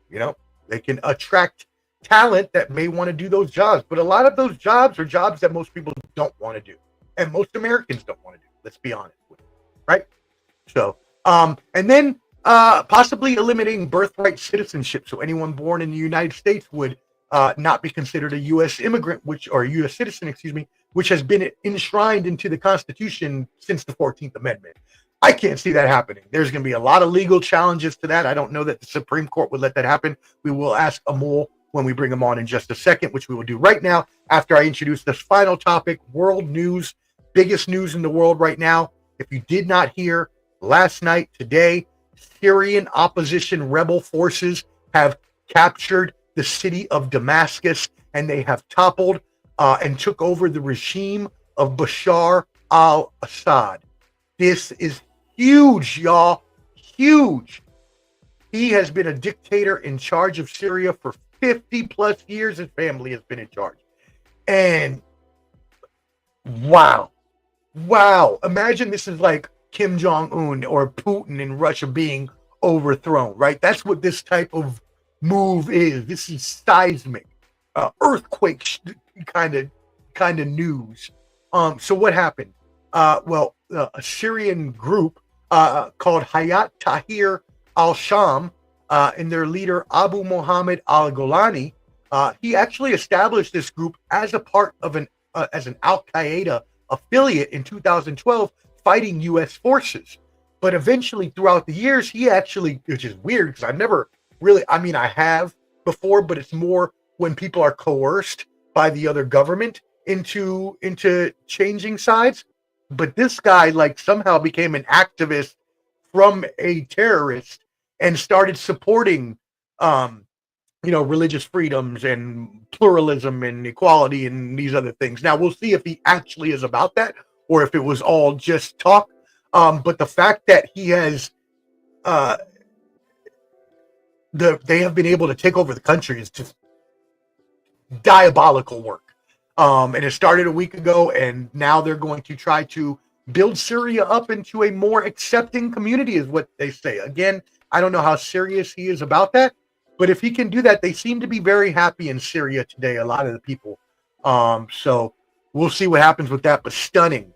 they can attract talent that may want to do those jobs. But a lot of those jobs are jobs that most people don't want to do. And most Americans don't want to do. Let's be honest with you, right? So, and then possibly eliminating birthright citizenship. So anyone born in the United States would not be considered a U.S. immigrant, or U.S. citizen, which has been enshrined into the Constitution since the 14th Amendment. I can't see that happening. There's going to be a lot of legal challenges to that. I don't know that the Supreme Court would let that happen. We will ask Amul when we bring him on in just a second, which we will do right now after I introduce this final topic, world news, biggest news in the world right now. If you did not hear, last night, today, Syrian opposition rebel forces have captured the city of Damascus, and they have toppled and took over the regime of Bashar al-Assad. This is huge, y'all. Huge. He has been a dictator in charge of Syria for 50 plus years. His family has been in charge. And wow. Imagine this is like Kim Jong-un or Putin in Russia being overthrown, right? That's what this type of move is. This is seismic, earthquake kind of news. So what happened? A Syrian group called Hayat Tahrir al-Sham and their leader Abu Muhammad al-Golani, he actually established this group as a part of an Al-Qaeda affiliate in 2012, fighting U.S. forces. But eventually, throughout the years, he actually, which is weird because I've never really, I have before, but it's more when people are coerced by the other government into changing sides. But this guy somehow became an activist from a terrorist and started supporting religious freedoms and pluralism and equality and these other things. Now we'll see if he actually is about that or if it was all just talk. But the fact that he has they have been able to take over the country is just diabolical work. And it started a week ago, and now they're going to try to build Syria up into a more accepting community, is what they say. Again, I don't know how serious he is about that, but if he can do that, they seem to be very happy in Syria today, a lot of the people. So we'll see what happens with that, but stunning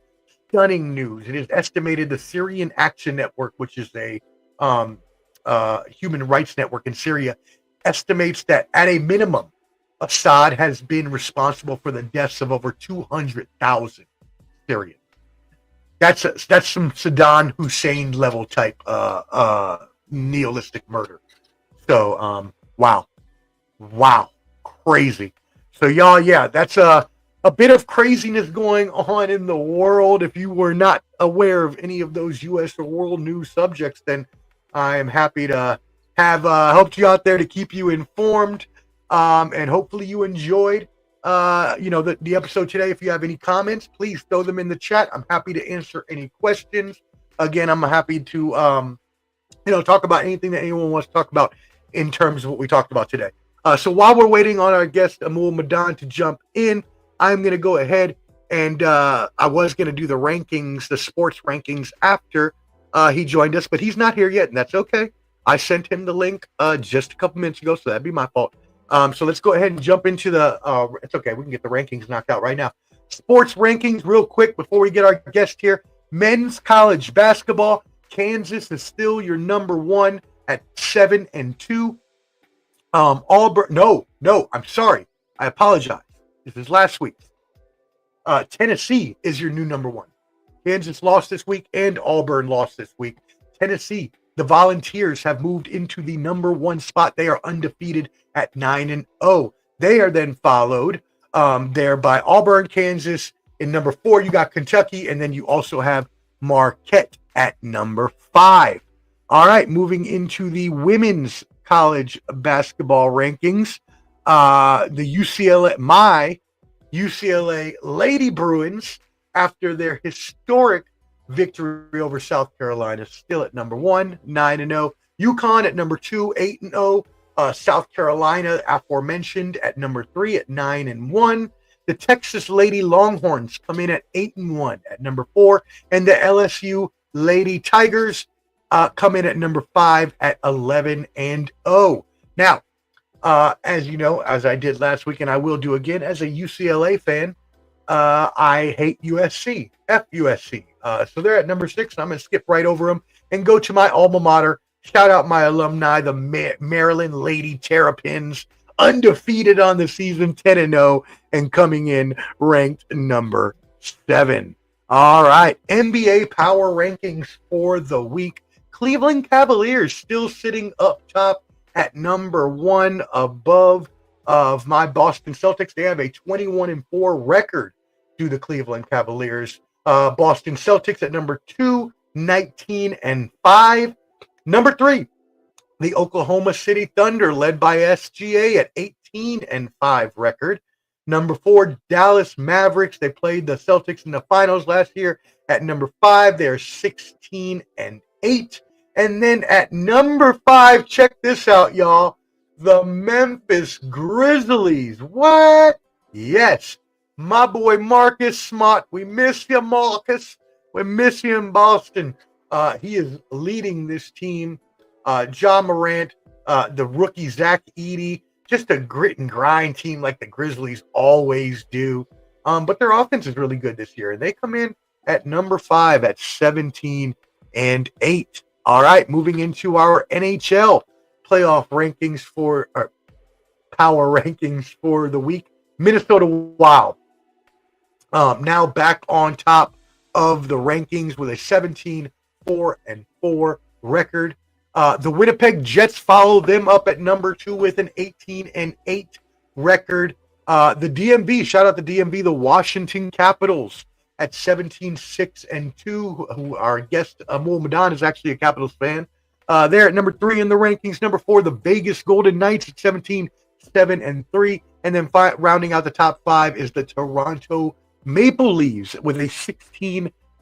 news. It is estimated the Syrian Action Network, which is a human rights network in Syria, estimates that at a minimum, Assad has been responsible for the deaths of over 200,000 Syrians. That's some Saddam Hussein level type nihilistic murder. So wow, crazy. So y'all, yeah, that's a bit of craziness going on in the world. If you were not aware of any of those U.S. or world news subjects, then I am happy to have helped you out there to keep you informed. And hopefully you enjoyed, the episode today. If you have any comments, please throw them in the chat. I'm happy to answer any questions. Again, I'm happy to, talk about anything that anyone wants to talk about in terms of what we talked about today. So while we're waiting on our guest, Amul Madan, to jump in, I'm going to go ahead and I was going to do the rankings, the sports rankings after he joined us, but he's not here yet, and that's okay. I sent him the link just a couple minutes ago, so that'd be my fault. So let's go ahead and jump into it's okay. We can get the rankings knocked out right now. Sports rankings real quick before we get our guest here. Men's college basketball. Kansas is still your number one at 7-2. Auburn. No, I'm sorry. I apologize. This is last week. Tennessee is your new number one. Kansas lost this week and Auburn lost this week. Tennessee The Volunteers have moved into the number 1 spot. They are undefeated at 9-0. They are then followed there by Auburn, Kansas. In number 4, you got Kentucky, and then you also have Marquette at number 5. All right, moving into the women's college basketball rankings. My UCLA Lady Bruins, after their historic victory over South Carolina, still at number 1, 9-0. UConn at number 2, 8-0. South Carolina, aforementioned, at number 3 at 9-1. The Texas Lady Longhorns come in at 8-1 at number 4, and the LSU Lady Tigers come in at number 5 at 11-0. Now, as you know, as I did last week, and I will do again, as a UCLA fan, I hate USC. F USC. So they're at number 6, and I'm going to skip right over them and go to my alma mater. Shout out my alumni, the Maryland Lady Terrapins, undefeated on the season, 10-0, and coming in ranked number 7. All right, NBA power rankings for the week. Cleveland Cavaliers still sitting up top at number 1, above of my Boston Celtics. They have a 21-4 record to the Cleveland Cavaliers. Boston Celtics at number 2, 19-5. Number 3, the Oklahoma City Thunder, led by SGA, at 18-5 record. Number 4, Dallas Mavericks. They played the Celtics in the finals last year. At number 5, they're 16-8. And then at number 5, check this out, y'all, the Memphis Grizzlies. What? Yes, my boy Marcus Smart. We miss you, Marcus. We miss you in Boston. He is leading this team. Ja Morant, the rookie Zach Edey, just a grit and grind team like the Grizzlies always do. But their offense is really good this year, and they come in at number 5 at 17-8. All right, moving into our NHL playoff rankings power rankings for the week. Minnesota Wild now back on top of the rankings with a 17-4 record. The Winnipeg Jets follow them up at number 2 with an 18-8 record. The DMV, shout out the DMV, the Washington Capitals at 17-6-2, who our guest Amul Madan is actually a Capitals fan. They're at number 3 in the rankings. Number 4, the Vegas Golden Knights at 17-7-3. And then rounding out the top 5 is the Toronto Maple Leafs with a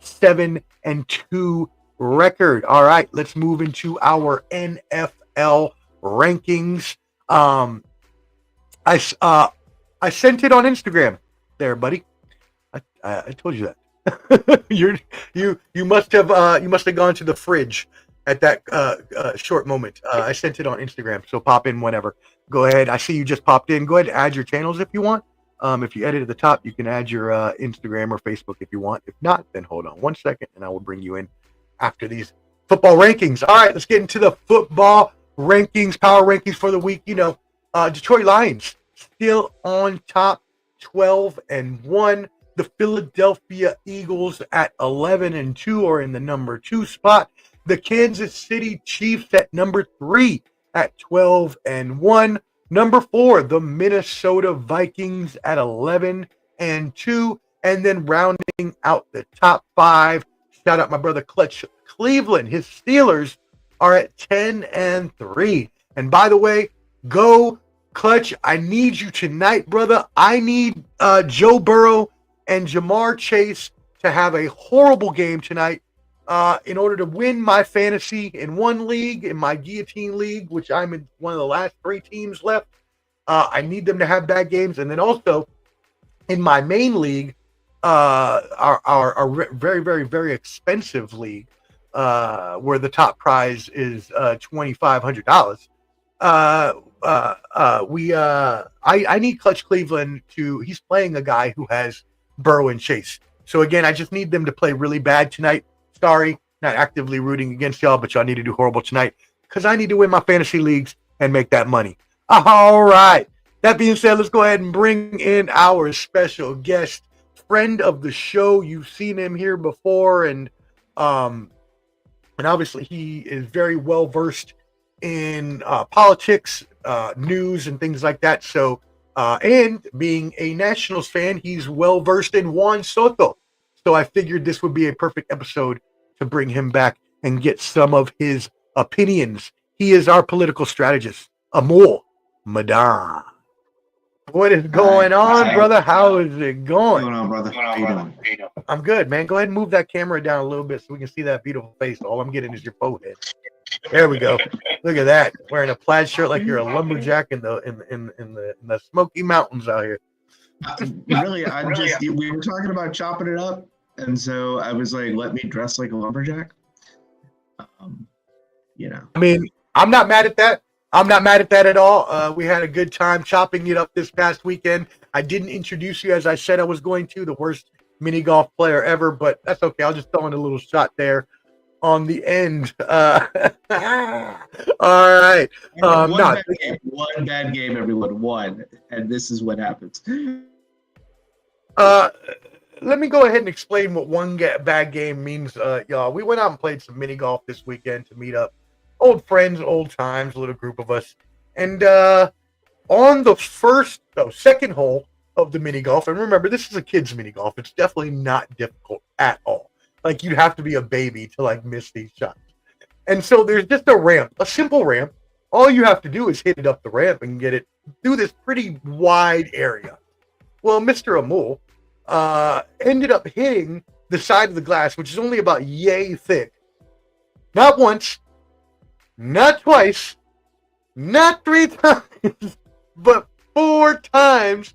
16-7-2 record. All right, let's move into our NFL rankings. I sent it on Instagram there, buddy. I told you that. you must have gone to the fridge at that short moment. I sent it on Instagram, so pop in whenever. Go ahead. I see you just popped in. Go ahead and add your channels if you want. If you edit at the top, you can add your Instagram or Facebook if you want. If not, then hold on 1 second, and I will bring you in after these football rankings. All right, let's get into the football rankings, power rankings for the week. You know, Detroit Lions still on top, 12-1. The Philadelphia Eagles at 11-2 are in the number 2 spot. The Kansas City Chiefs at number 3 at 12-1. Number 4, the Minnesota Vikings at 11-2. And then rounding out the top 5, shout out my brother Clutch Cleveland. His Steelers are at 10-3. And by the way, go Clutch. I need you tonight, brother. I need Joe Burrow and Jamar Chase to have a horrible game tonight in order to win my fantasy in one league, in my guillotine league, which I'm in one of the last 3 teams left. I need them to have bad games. And then also in my main league, our very, very, very expensive league, where the top prize is $2,500. I need Clutch Cleveland he's playing a guy who has Burrow and Chase. So again, I just need them to play really bad tonight. Sorry, not actively rooting against y'all, but y'all need to do horrible tonight because I need to win my fantasy leagues and make that money. All right. That being said, let's go ahead and bring in our special guest, friend of the show. You've seen him here before, and and obviously he is very well versed in politics, news, and things like that. So, and being a Nationals fan, he's well versed in Juan Soto. So I figured this would be a perfect episode to bring him back and get some of his opinions. He is our political strategist, Amul Madan. What is going on, brother? How is it going? What's going on, brother? How you doing? I'm good, man. Go ahead and move that camera down a little bit so we can see that beautiful face. All I'm getting is your forehead. There we go. Look at that. Wearing a plaid shirt like you're a lumberjack in the Smoky Mountains out here. Really, we were talking about chopping it up, and so I was like, let me dress like a lumberjack. I mean, I'm not mad at that. I'm not mad at that at all. We had a good time chopping it up this past weekend. I didn't introduce you as I said I was going to, the worst mini golf player ever, but that's okay. I'll just throw in a little shot there on the end. All right. One bad game, everyone. One. And this is what happens. Let me go ahead and explain what one bad game means, y'all. We went out and played some mini golf this weekend to meet up. Old friends, old times, a little group of us. And on the second hole of the mini golf, and remember, this is a kid's mini golf. It's definitely not difficult at all. Like, you'd have to be a baby to, like, miss these shots. And so there's just a ramp, a simple ramp. All you have to do is hit it up the ramp and get it through this pretty wide area. Well, Mr. Amul ended up hitting the side of the glass, which is only about yay thick. Not once, not twice, not 3 times, but 4 times,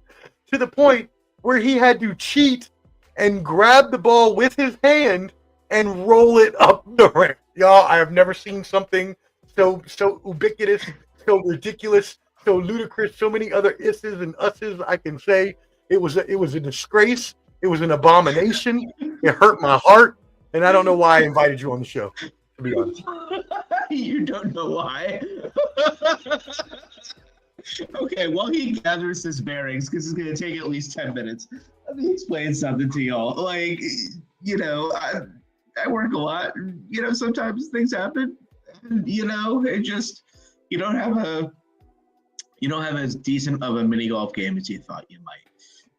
to the point where he had to cheat and grab the ball with his hand and roll it up the ramp. Y'all, I have never seen something so ubiquitous, so ridiculous, so ludicrous, so many other isses and usses I can say. It was a disgrace. It was an abomination. It hurt my heart, and I don't know why I invited you on the show, to be honest. You don't know why? Okay, while he gathers his bearings, because it's going to take at least 10 minutes, let me explain something to y'all. Like, I work a lot. Sometimes things happen. It just, you don't have as decent of a mini golf game as you thought you might.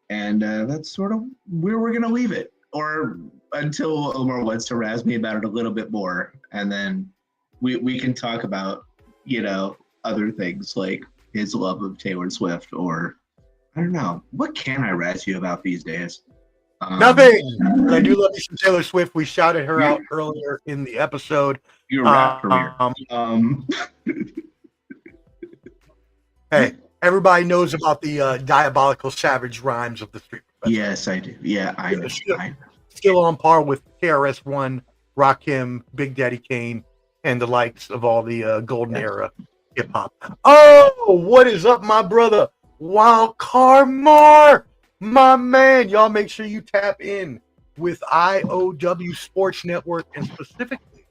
And that's sort of where we're going to leave it. Or until Omar wants to razz me about it a little bit more. And then we can talk about, other things like his love of Taylor Swift, or I don't know. What can I razz you about these days? Nothing. I do love you some Taylor Swift. We shouted her out earlier in the episode. Your rap career. Hey, everybody knows about the diabolical savage rhymes of the street professor. Yes, I do. Yeah, I know. Still on par with KRS-One, Rakim, Big Daddy Kane, and the likes of all the golden era hip hop. Oh, what is up, my brother? Wild Card Mar, my man. Y'all make sure you tap in with IOW Sports Network, and specifically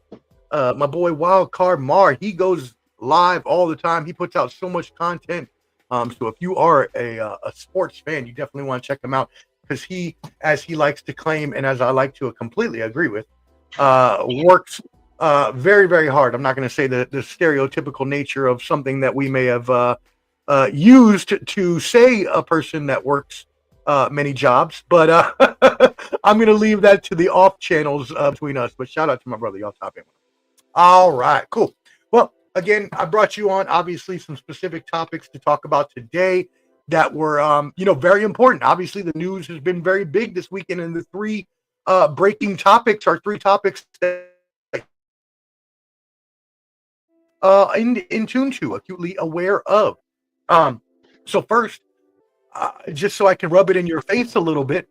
my boy Wild Card Mar. He goes live all the time. He puts out so much content. So if you are a sports fan, you definitely want to check him out, because he, as he likes to claim, and as I like to completely agree with, works very, very hard. I'm not going to say the stereotypical nature of something that we may have used to say a person that works many jobs, but I'm going to leave that to the off channels between us. But shout out to my brother. Y'all top in. All right, cool. Well, again, I brought you on, obviously, some specific topics to talk about today that were, very important. Obviously, the news has been very big this weekend, and the 3 breaking topics are 3 topics that in tune to, acutely aware of. So first, just so I can rub it in your face a little bit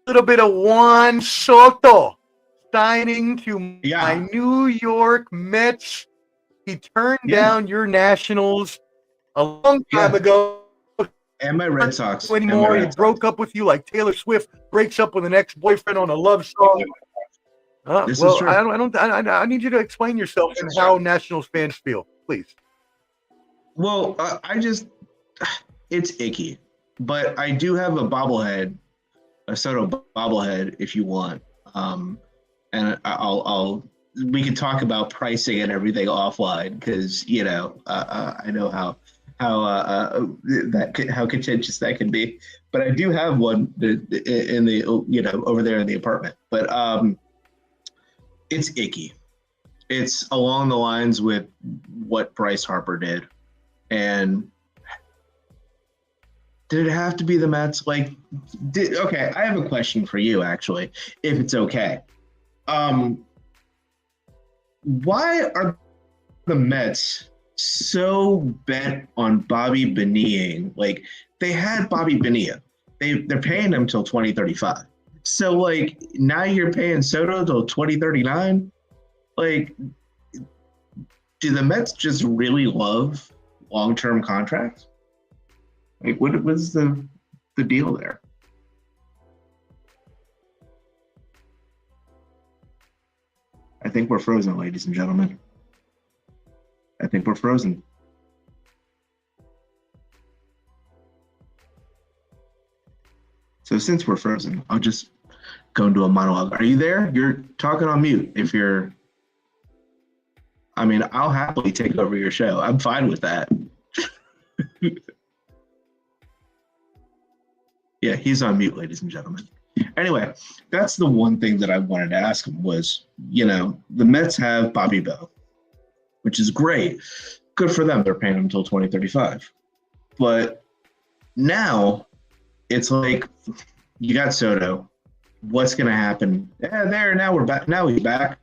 of Juan Soto signing to my New York Mets. He turned down your Nationals a long time ago. And my Red Sox. Anymore. He broke up with you like Taylor Swift breaks up with an ex-boyfriend on a love song. This is true. I need you to explain yourself and how Nationals fans feel, please. Well, it's icky, but I do have a bobblehead, a Soto bobblehead, if you want. And I'll we can talk about pricing and everything offline because I know how contentious that can be. But I do have one in the over there in the apartment. But it's icky. It's along the lines with what Bryce Harper did, and did it have to be the Mets? Okay, I have a question for you actually, if it's okay. Why are the Mets so bent on Bobby Bonilla? Like, they had Bobby Bonilla. They're paying him till 2035. So, like, now you're paying Soto till 2039? Like, do the Mets just really love long-term contracts? Like, what's the deal there? I think we're frozen, ladies and gentlemen. I think we're frozen. So since we're frozen, I'll just go into a monologue. Are you there? You're talking on mute. I'll happily take over your show. I'm fine with that. Yeah, he's on mute, ladies and gentlemen. Anyway, that's the one thing that I wanted to ask him was, the Mets have Bobby Bo, which is great. Good for them. They're paying him until 2035. But now it's like, you got Soto. What's going to happen? Now we're back. Now he's back.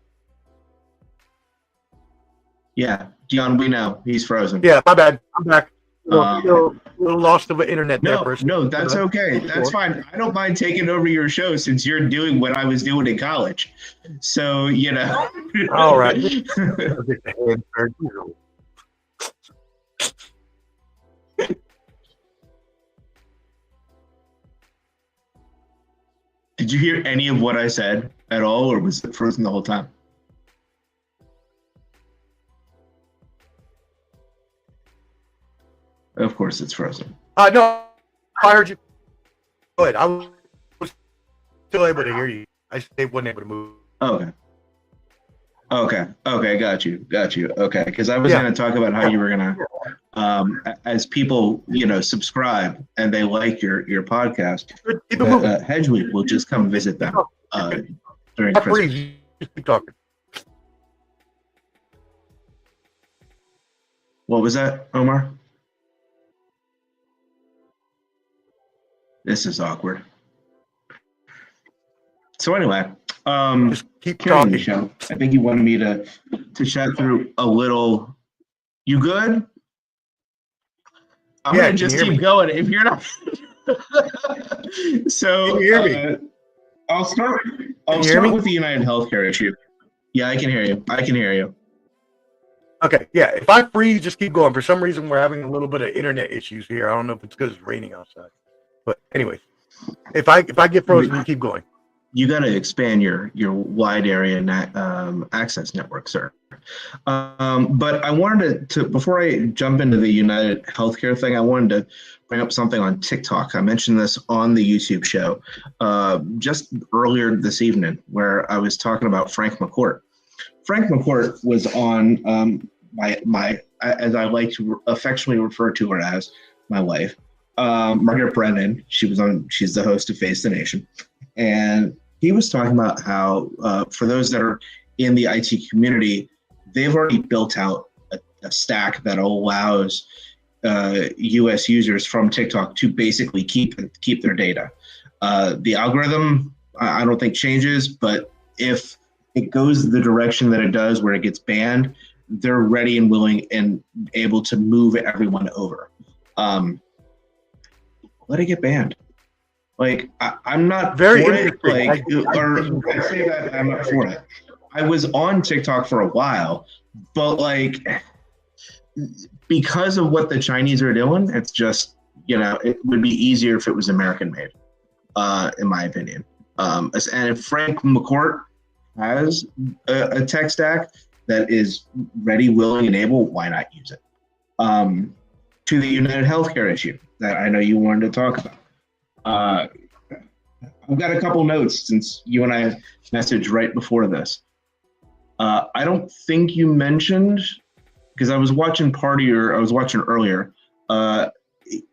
Yeah, Dion, we know. He's frozen. Yeah, my bad. I'm back. A little lost of internet there. No, that's okay. That's fine. I don't mind taking over your show since you're doing what I was doing in college. So, All right. Did you hear any of what I said at all, or was it frozen the whole time? Of course, it's frozen. No, I heard you. Go ahead. I was still able to hear you. I just wasn't able to move. Okay. Got you. Okay, because I was going to talk about how you were going to, as people, subscribe and they like your podcast, Hedge Week will just come visit them during Christmas. Keep talking. What was that, Omar? This is awkward. So anyway, just keep talking. The show. I think you wanted me to chat through a little. You good? I'm gonna just keep going. If you're not, so can you hear me? I'll start with the United Healthcare issue. Yeah, I can hear you. Okay, yeah. If I freeze, just keep going. For some reason, we're having a little bit of internet issues here. I don't know if it's because it's raining outside. But anyways, if I get frozen, you keep going. You got to expand your wide area access network, sir. But I wanted to before I jump into the United Healthcare thing, I wanted to bring up something on TikTok. I mentioned this on the YouTube show just earlier this evening, where I was talking about Frank McCourt. Frank McCourt was on my as I like to affectionately refer to her as, my wife. Margaret Brennan, she's the host of Face the Nation, and he was talking about how for those that are in the IT community, they've already built out a stack that allows US users from TikTok to basically keep their data. The algorithm, I don't think changes, but if it goes the direction that it does where it gets banned, they're ready and willing and able to move everyone over. Let it get banned. Like, I'm not very for it. Like, I say that I'm not for it. I was on TikTok for a while, but like, because of what the Chinese are doing, it's just, it would be easier if it was American made, in my opinion. And if Frank McCourt has a tech stack that is ready, willing, and able, why not use it? To the United Healthcare issue that I know you wanted to talk about. I've got a couple notes since you and I messaged right before this. I don't think you mentioned, because I was watching earlier.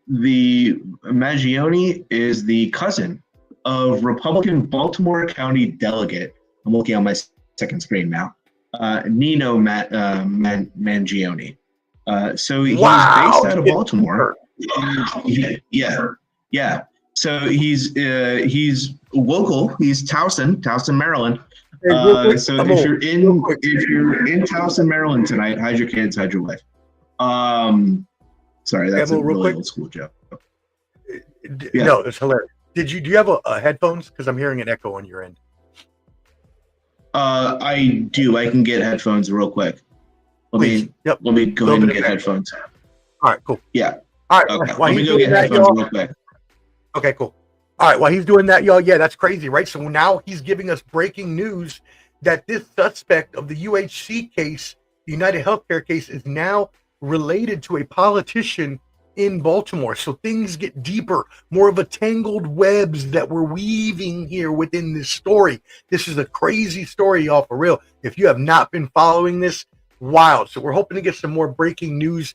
The Mangione is the cousin of Republican Baltimore County delegate. I'm looking on my second screen now. Nino Mangione. So he's based out of Baltimore. Yeah. So he's local. He's Towson, Maryland. So if you're in Towson, Maryland tonight, hide your kids, hide your wife. Sorry, that's a really old school joke. No, it's hilarious. Do you have a headphones? Because I'm hearing an echo on your end. I do. I can get headphones real quick. Let me go ahead and get headphones. All right, cool. Yeah. All right. Okay. Let me go get headphones real quick. Okay, cool. All right, while he's doing that, y'all, yeah, that's crazy, right? So now he's giving us breaking news that this suspect of the UHC case, the United Healthcare case, is now related to a politician in Baltimore. So things get deeper, more of a tangled webs that we're weaving here within this story. This is a crazy story, y'all, for real. If you have not been following this, wild. So we're hoping to get some more breaking news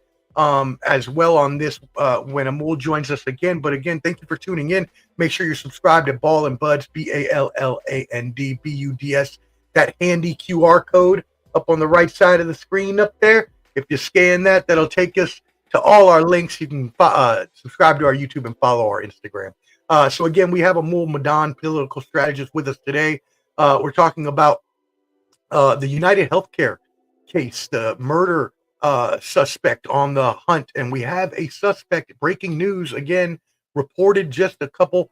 as well on this when Amul joins us again. But again, thank you for tuning in. Make sure you're subscribed to Ball and Buds, BALLANDBUDS. That handy QR code up on the right side of the screen up there. If you scan that, that'll take us to all our links. You can subscribe to our YouTube and follow our Instagram. So again, we have Amul Madan, political strategist, with us today. We're talking about the United Healthcare case, the murder suspect on the hunt, and we have a suspect. Breaking news again, reported just a couple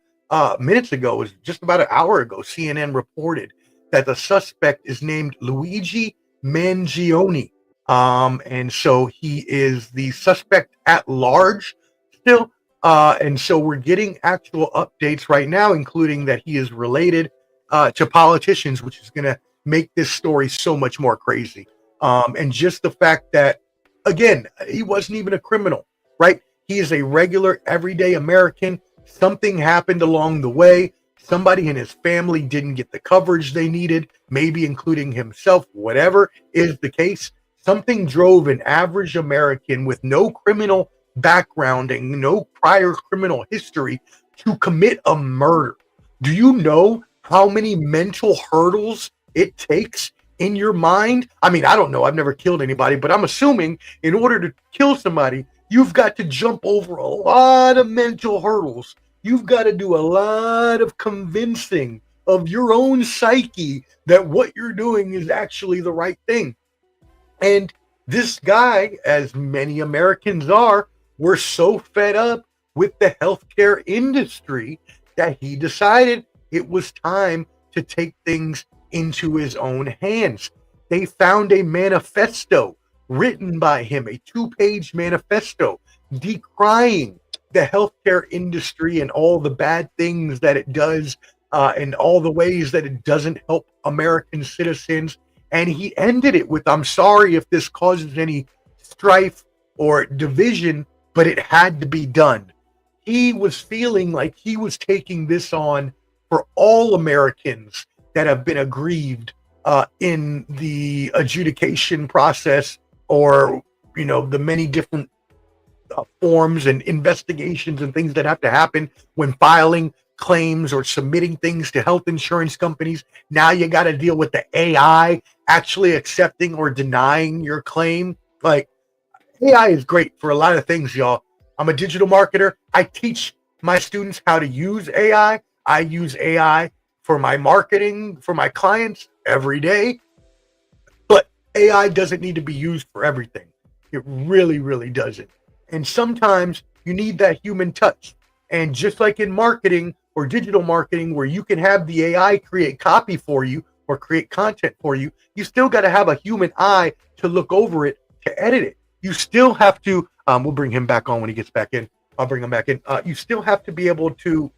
minutes ago. It was just about an hour ago. CNN reported that the suspect is named Luigi Mangione, and so he is the suspect at large still. And so we're getting actual updates right now, including that he is related to politicians, which is going to make this story so much more crazy. And just the fact that, again, he wasn't even a criminal, right? He is a regular, everyday American. Something happened along the way. Somebody in his family didn't get the coverage they needed, maybe including himself. Whatever is the case, something drove an average American with no criminal background and no prior criminal history to commit a murder. Do you know how many mental hurdles it takes in your mind? I mean, I don't know. I've never killed anybody, but I'm assuming in order to kill somebody, you've got to jump over a lot of mental hurdles. You've got to do a lot of convincing of your own psyche that what you're doing is actually the right thing. And this guy, as many Americans are, were so fed up with the healthcare industry that he decided it was time to take things into his own hands. They found a manifesto written by him, a 2-page manifesto decrying the healthcare industry and all the bad things that it does and all the ways that it doesn't help American citizens. And he ended it with, "I'm sorry if this causes any strife or division, but it had to be done." He was feeling like he was taking this on for all Americans that have been aggrieved in the adjudication process, or, you know, the many different forms and investigations and things that have to happen when filing claims or submitting things to health insurance companies. Now you got to deal with the AI actually accepting or denying your claim. Like, AI is great for a lot of things, y'all. I'm a digital marketer. I teach my students how to use AI. I use AI for my marketing, for my clients every day. But AI doesn't need to be used for everything. It really, really doesn't. And sometimes you need that human touch. And just like in marketing or digital marketing, where you can have the AI create copy for you or create content for you, you still got to have a human eye to look over it, to edit it. You still have to, we'll bring him back on when he gets back in. I'll bring him back in. You still have to be able to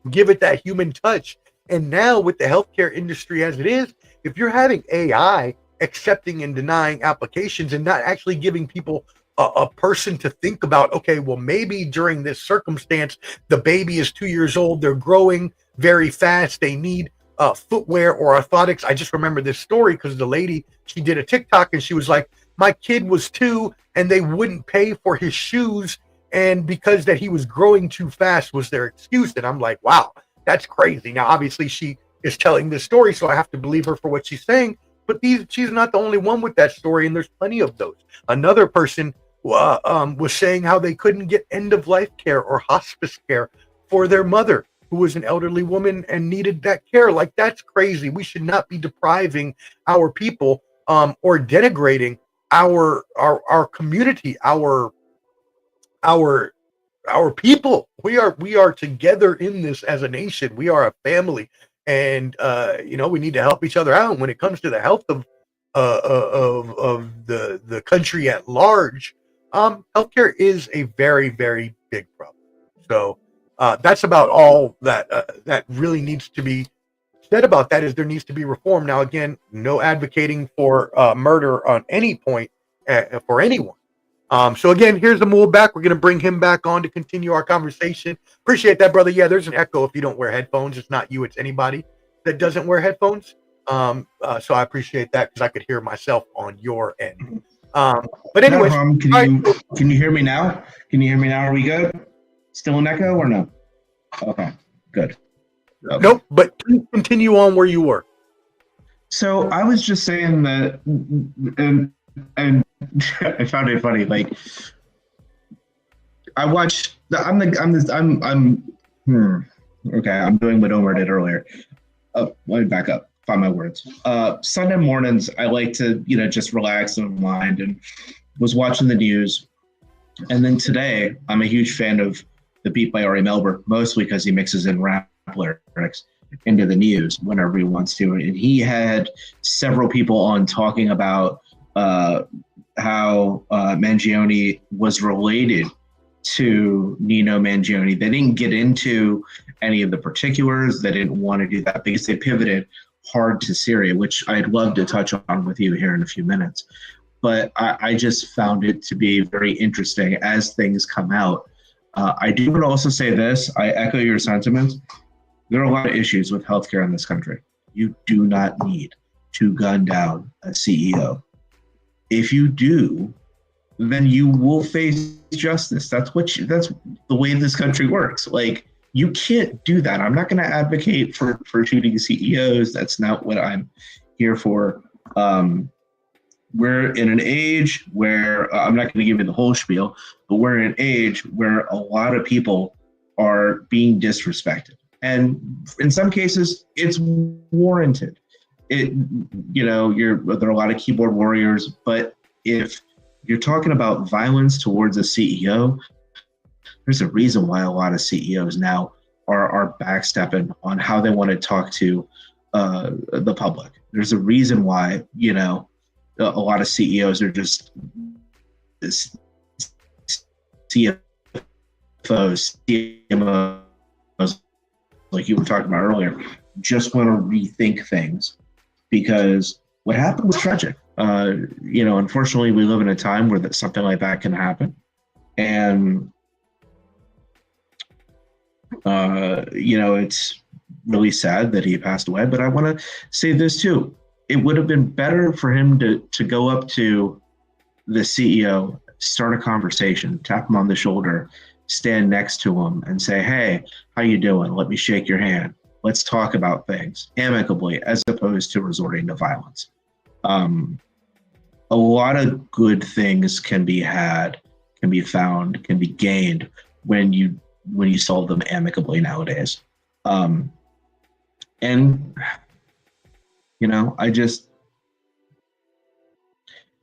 give it that human touch. And now with the healthcare industry as it is, if you're having AI accepting and denying applications and not actually giving people a person to think about, okay, well, maybe during this circumstance, the baby is 2 years old, they're growing very fast, they need footwear or orthotics. I just remember this story because the lady, she did a TikTok and she was like, my kid was 2 and they wouldn't pay for his shoes, and because that he was growing too fast was their excuse. And I'm like, wow, that's crazy. Now, obviously, she is telling this story, so I have to believe her for what she's saying. But she's not the only one with that story, and there's plenty of those. Another person was saying how they couldn't get end-of-life care or hospice care for their mother, who was an elderly woman and needed that care. Like, that's crazy. We should not be depriving our people or denigrating our community, our people. We are together in this as a nation. We are a family, and we need to help each other out. When it comes to the health of the country at large, healthcare is a very, very big problem. So that's about all that really needs to be said about that. Is there needs to be reform. Now, again, no advocating for murder on any point for anyone. So again, here's Amul back. We're going to bring him back on to continue our conversation. Appreciate that, brother. Yeah, there's an echo if you don't wear headphones. It's not you, it's anybody that doesn't wear headphones. So I appreciate that because I could hear myself on your end. But anyways, can you hear me now? Can you hear me now? Are we good? Still an echo or no? Okay, good. Okay. Nope, but please continue on where you were. So I was just saying that, and I found it funny. Like, I watched. I'm doing what Omar did earlier. Let me back up. Find my words. Sunday mornings, I like to, just relax and unwind, and was watching the news. And then today, I'm a huge fan of the beat by Ari Melber, mostly because he mixes in rap lyrics into the news whenever he wants to. And he had several people on talking about how Mangione was related to Nino Mangione. They didn't get into any of the particulars. They didn't want to do that because they pivoted hard to Syria, which I'd love to touch on with you here in a few minutes. But I just found it to be very interesting as things come out. I do want to also say this. I echo your sentiments. There are a lot of issues with healthcare in this country. You do not need to gun down a CEO. If you do, then you will face justice. That's the way this country works. Like, you can't do that. I'm not going to advocate for shooting CEOs. That's not what I'm here for. We're in an age where I'm not going to give you the whole spiel, but we're in an age where a lot of people are being disrespected, and in some cases, it's warranted. There are a lot of keyboard warriors, but if you're talking about violence towards a CEO, there's a reason why a lot of CEOs now are backstepping on how they want to talk to the public. There's a reason why, a lot of CEOs are just CFOs, CMOs, like you were talking about earlier, just want to rethink things because what happened was tragic. Unfortunately, we live in a time where something like that can happen. And, it's really sad that he passed away. But I want to say this too. It would have been better for him to go up to the CEO, start a conversation, tap him on the shoulder, stand next to him and say, hey, how you doing? Let me shake your hand. Let's talk about things amicably as opposed to resorting to violence. A lot of good things can be had, can be found, can be gained when you solve them amicably nowadays.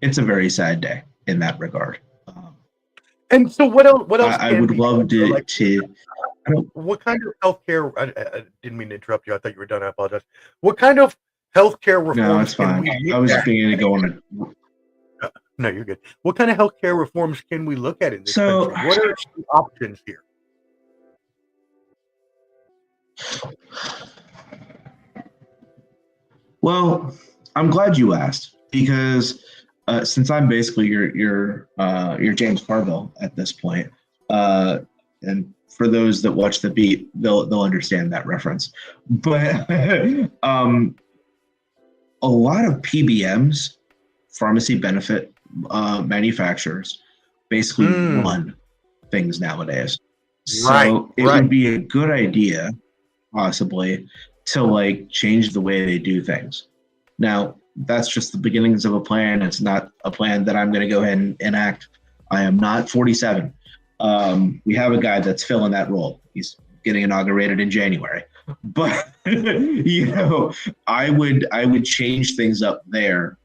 It's a very sad day in that regard. And so what else? I would love to. What kind of healthcare? I didn't mean to interrupt you. I thought you were done. I apologize. What kind of healthcare reforms? No, it's fine. I was beginning to go on. No, you're good. What kind of healthcare reforms can we look at in this country? What are the options here? Well, I'm glad you asked because since I'm basically your James Carville at this point, and for those that watch The Beat, they'll understand that reference. But a lot of PBMs, pharmacy benefit manufacturers, basically run things nowadays. So it would be a good idea, possibly, to like change the way they do things. Now, that's just the beginnings of a plan. It's not a plan that I'm going to go ahead and enact. I am not 47. We have a guy that's filling that role. He's getting inaugurated in January. But you know, I would change things up there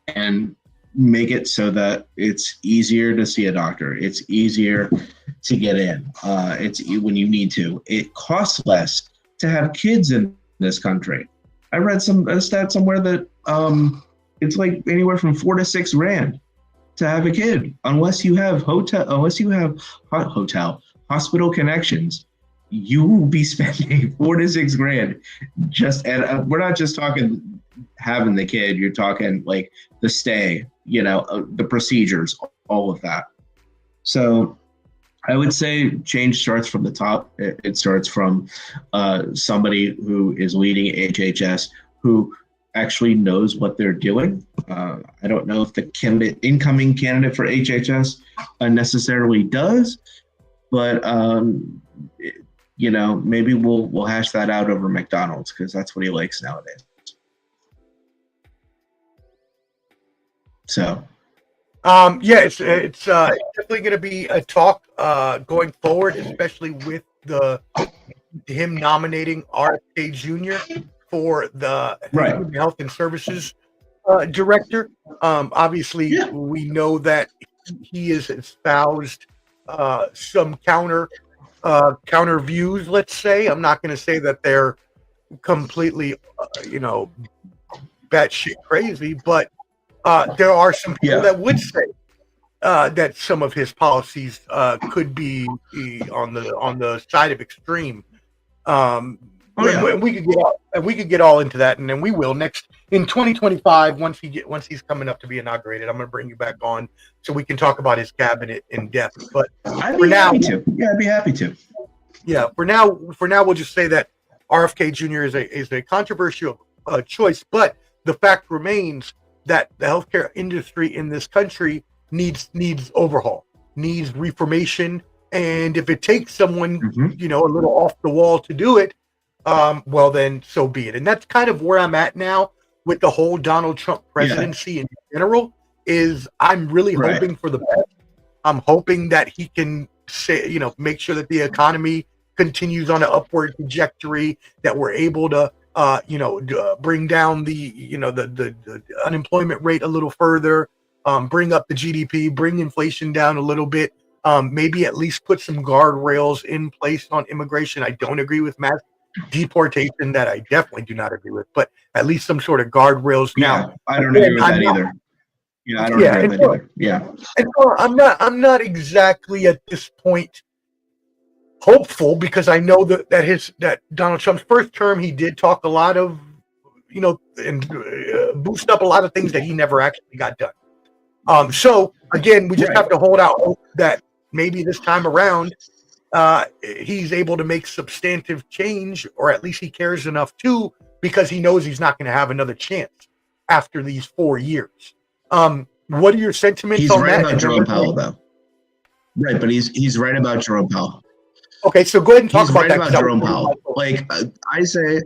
and make it so that it's easier to see a doctor. It's easier to get in. It's when you need to. It costs less to have kids in this country. I read a stat somewhere that it's like anywhere from $4,000 to $6,000 to have a kid, unless you have hospital connections. You will be spending $4,000 to $6,000 just, and we're not just talking having the kid. You're talking like the stay, you know, the procedures, all of that. So I would say change starts from the top. It starts from somebody who is leading HHS, who actually knows what they're doing. I don't know if the incoming candidate for HHS necessarily does, but you know, maybe we'll hash that out over McDonald's, because that's what he likes nowadays. So. Yeah, it's definitely going to be a talk going forward, especially with him nominating RFK Jr. for the Health and Services Director. Obviously, we know that he has espoused some counter views. Let's say, I'm not going to say that they're completely, batshit crazy, but there are some people that would say that some of his policies could be on the side of extreme. We could get all into that, and then we will next in 2025 once he's coming up to be inaugurated. I'm going to bring you back on so we can talk about his cabinet in depth. But I'd be happy to. Yeah, for now we'll just say that RFK Jr. is a controversial choice, but the fact remains that the healthcare industry in this country needs overhaul, needs reformation, and if it takes someone a little off the wall to do it, well then so be it. And that's kind of where I'm at now with the whole Donald Trump presidency in general. Is I'm really hoping for the best. I'm hoping that he can make sure that the economy continues on an upward trajectory, that we're able to bring down the unemployment rate a little further, bring up the GDP, bring inflation down a little bit, maybe at least put some guardrails in place on immigration. I don't agree with mass deportation, that I definitely do not agree with, but at least some sort of guardrails. Now, I don't agree with that either. Yeah, I don't agree with that either. Yeah. And so I'm not exactly at this point hopeful, because I know that Donald Trump's first term, he did talk a lot of, and boost up a lot of things that he never actually got done. So again, we just have to hold out hope that maybe this time around, he's able to make substantive change, or at least he cares enough to, because he knows he's not going to have another chance after these 4 years. What are your sentiments on that? He's right about Jerome Powell, though. Right, but he's right about Jerome Powell. Okay, so go ahead and talk about that. About Jerome Powell. Like I say,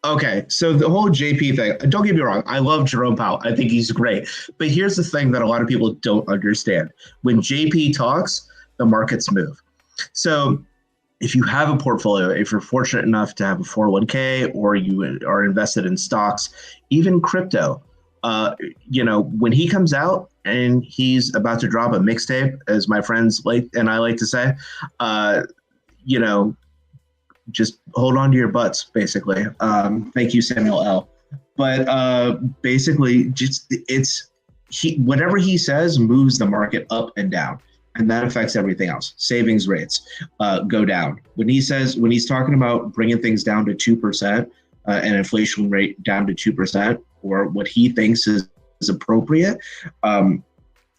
okay, so the whole JP thing, don't get me wrong, I love Jerome Powell. I think he's great. But here's the thing that a lot of people don't understand. When JP talks, the markets move. So if you have a portfolio, if you're fortunate enough to have a 401k, or you are invested in stocks, even crypto, when he comes out and he's about to drop a mixtape, as my friends I like to say, just hold on to your butts, basically. Thank you, Samuel L. But basically, whatever he says moves the market up and down, and that affects everything else. Savings rates go down. When he's talking about bringing things down to 2%, and inflation rate down to 2%, or what he thinks is appropriate,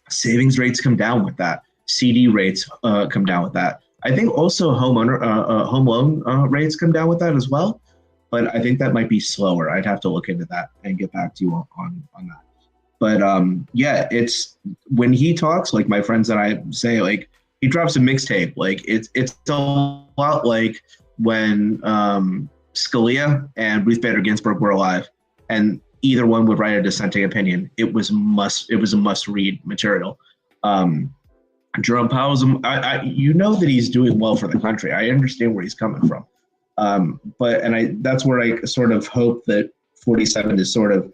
savings rates come down with that. CD rates come down with that. I think also home loan rates come down with that as well, but I think that might be slower. I'd have to look into that and get back to you on that. But yeah, it's when he talks, like my friends and I say, like he drops a mixtape. Like it's a lot like when Scalia and Ruth Bader Ginsburg were alive, and either one would write a dissenting opinion. It was a must read material. Jerome Powell's, you know that he's doing well for the country. I understand where he's coming from. That's where I sort of hope that 47 is sort of,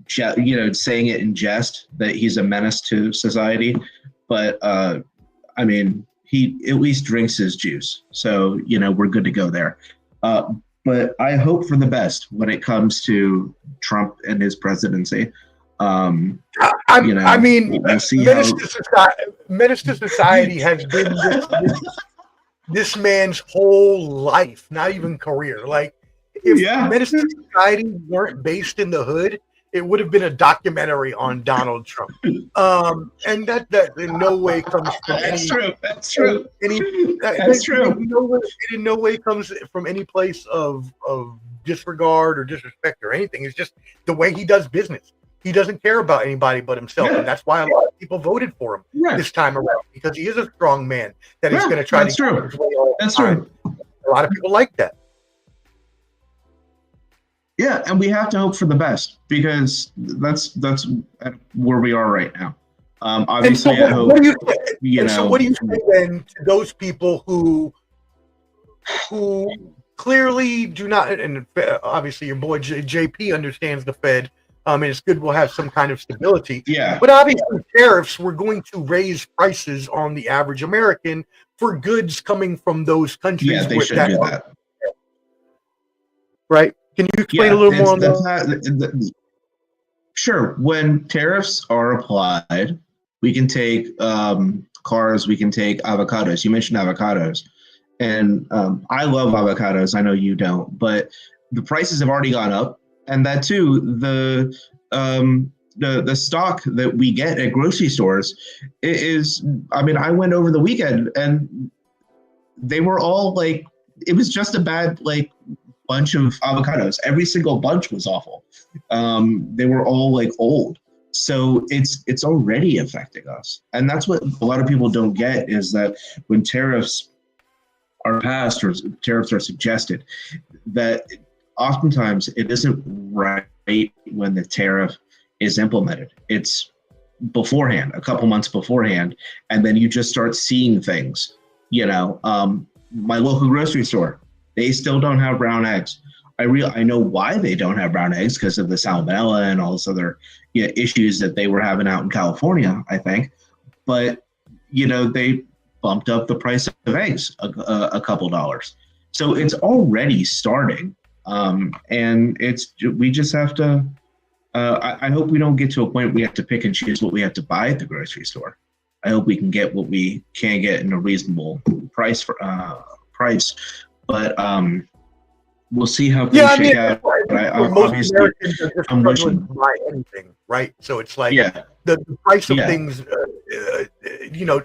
saying it in jest that he's a menace to society. But I mean, he at least drinks his juice. So, we're good to go there. But I hope for the best when it comes to Trump and his presidency. Menace to Society has been this man's whole life, not even career. Like, if Menace to Society weren't based in the hood, it would have been a documentary on Donald Trump. And that in no way comes from That's true. That's true. It in no way comes from any place of disregard or disrespect or anything. It's just the way he does business. He doesn't care about anybody but himself, and that's why a lot of people voted for him this time around, because he is a strong man that is going to try to get his way all the time. A lot of people like that. Yeah, and we have to hope for the best, because that's where we are right now. Obviously, I hope. What do you So what do you say then to those people who clearly do not? And obviously, your boy JP understands the Fed. And it's good we'll have some kind of stability. Yeah. But obviously, tariffs were going to raise prices on the average American for goods coming from those countries. Yeah, they should do that. Right? Can you explain a little more on that? Sure. When tariffs are applied, we can take cars, we can take avocados. You mentioned avocados. And I love avocados. I know you don't. But the prices have already gone up. And that too, the stock that we get at grocery stores is, I mean, I went over the weekend and they were all like, it was just a bad bunch of avocados. Every single bunch was awful. They were all old. So it's already affecting us. And that's what a lot of people don't get, is that when tariffs are passed or tariffs are suggested, that oftentimes it isn't right when the tariff is implemented. It's beforehand, a couple months beforehand, and then you just start seeing things. My local grocery store, they still don't have brown eggs. I know why they don't have brown eggs, because of the salmonella and all this other issues that they were having out in California, I think. But they bumped up the price of eggs a couple dollars. So it's already starting. And we just have to, I hope we don't get to a point where we have to pick and choose what we have to buy at the grocery store. I hope we can get what we can get in a reasonable price, but we'll see how things shake out. Most Americans are just struggling to buy anything, right? So it's like the price of things,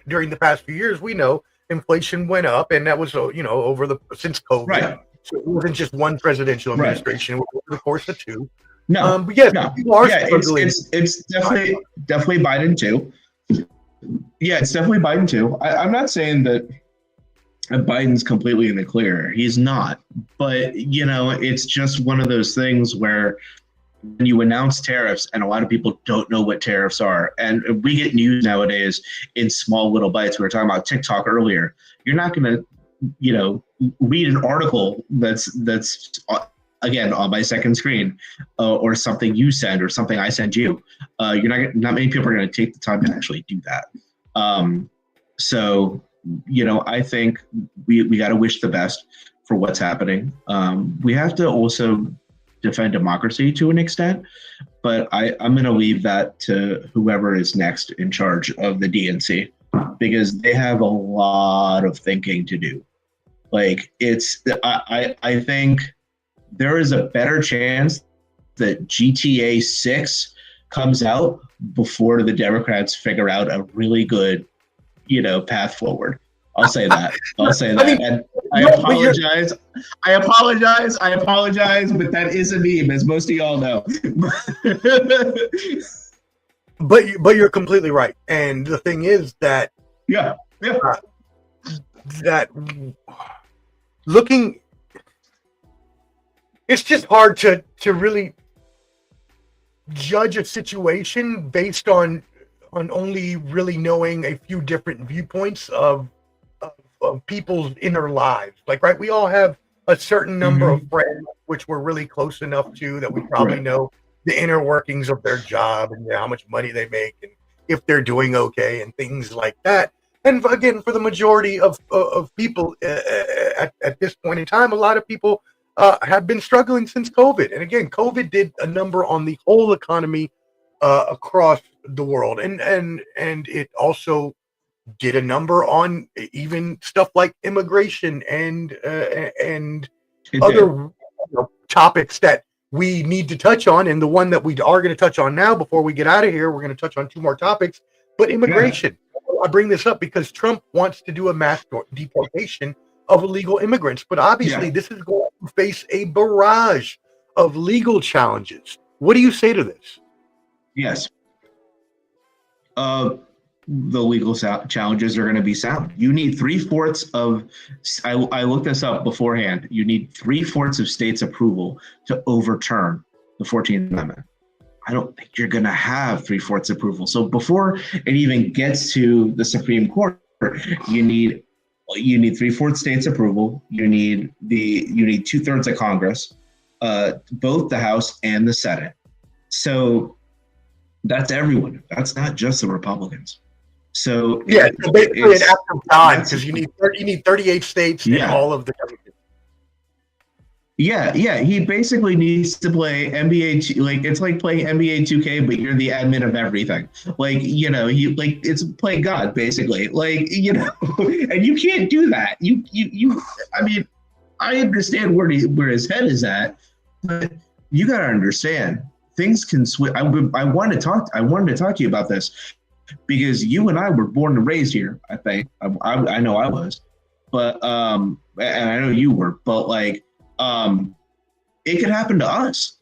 during the past few years, we know inflation went up, and that was, since COVID. Right. So it wasn't just one presidential administration; it was over the course of two. But yes, people are struggling. It's definitely Biden too. Yeah, it's definitely Biden too. I'm not saying that Biden's completely in the clear. He's not. But it's just one of those things where when you announce tariffs, and a lot of people don't know what tariffs are, and we get news nowadays in small little bites. We were talking about TikTok earlier. You're not going to read an article that's again on my second screen, or something you send or something I send you. Not many people are going to take the time to actually do that. So I think we got to wish the best for what's happening. We have to also defend democracy to an extent, but I'm going to leave that to whoever is next in charge of the DNC, because they have a lot of thinking to do. I think there is a better chance that GTA 6 comes out before the Democrats figure out a really good path forward. I'll say that. I'll say that. I mean, and I apologize. I apologize, but that is a meme, as most of y'all know. But you're completely right. And the thing is that that looking, it's just hard to really judge a situation based on only really knowing a few different viewpoints of people's inner lives. Like, right, we all have a certain number of friends which we're really close enough to that we probably know the inner workings of their job and how much money they make and if they're doing okay and things like that. And again, for the majority of people at this point in time, a lot of people have been struggling since COVID. And again, COVID did a number on the whole economy across the world, and it also did a number on even stuff like immigration and other topics that we need to touch on. And the one that we are going to touch on now before we get out of here, we're going to touch on two more topics. But immigration, I bring this up because Trump wants to do a mass deportation of illegal immigrants, but obviously this is going to face a barrage of legal challenges. What do you say to this? Yes. The legal challenges are going to be sound. You need 3/4 of, I looked this up beforehand, you need 3/4 of states' approval to overturn the 14th Amendment. I don't think you're going to have 3/4 approval. So before it even gets to the Supreme Court, you need 3/4 states' approval. You need 2/3 of Congress, both the House and the Senate. So that's everyone. That's not just the Republicans. So so basically an act of God, because you need 38 states and all of the government. Yeah. He basically needs to play NBA. Like, it's like playing NBA 2K, but you're the admin of everything. Like, it's playing God basically. Like, and you can't do that. You. I mean, I understand where his head is at, but you got to understand things can switch. I wanted to talk to you about this because you and I were born and raised here. I think I know I was, but and I know you were, but like. It could happen to us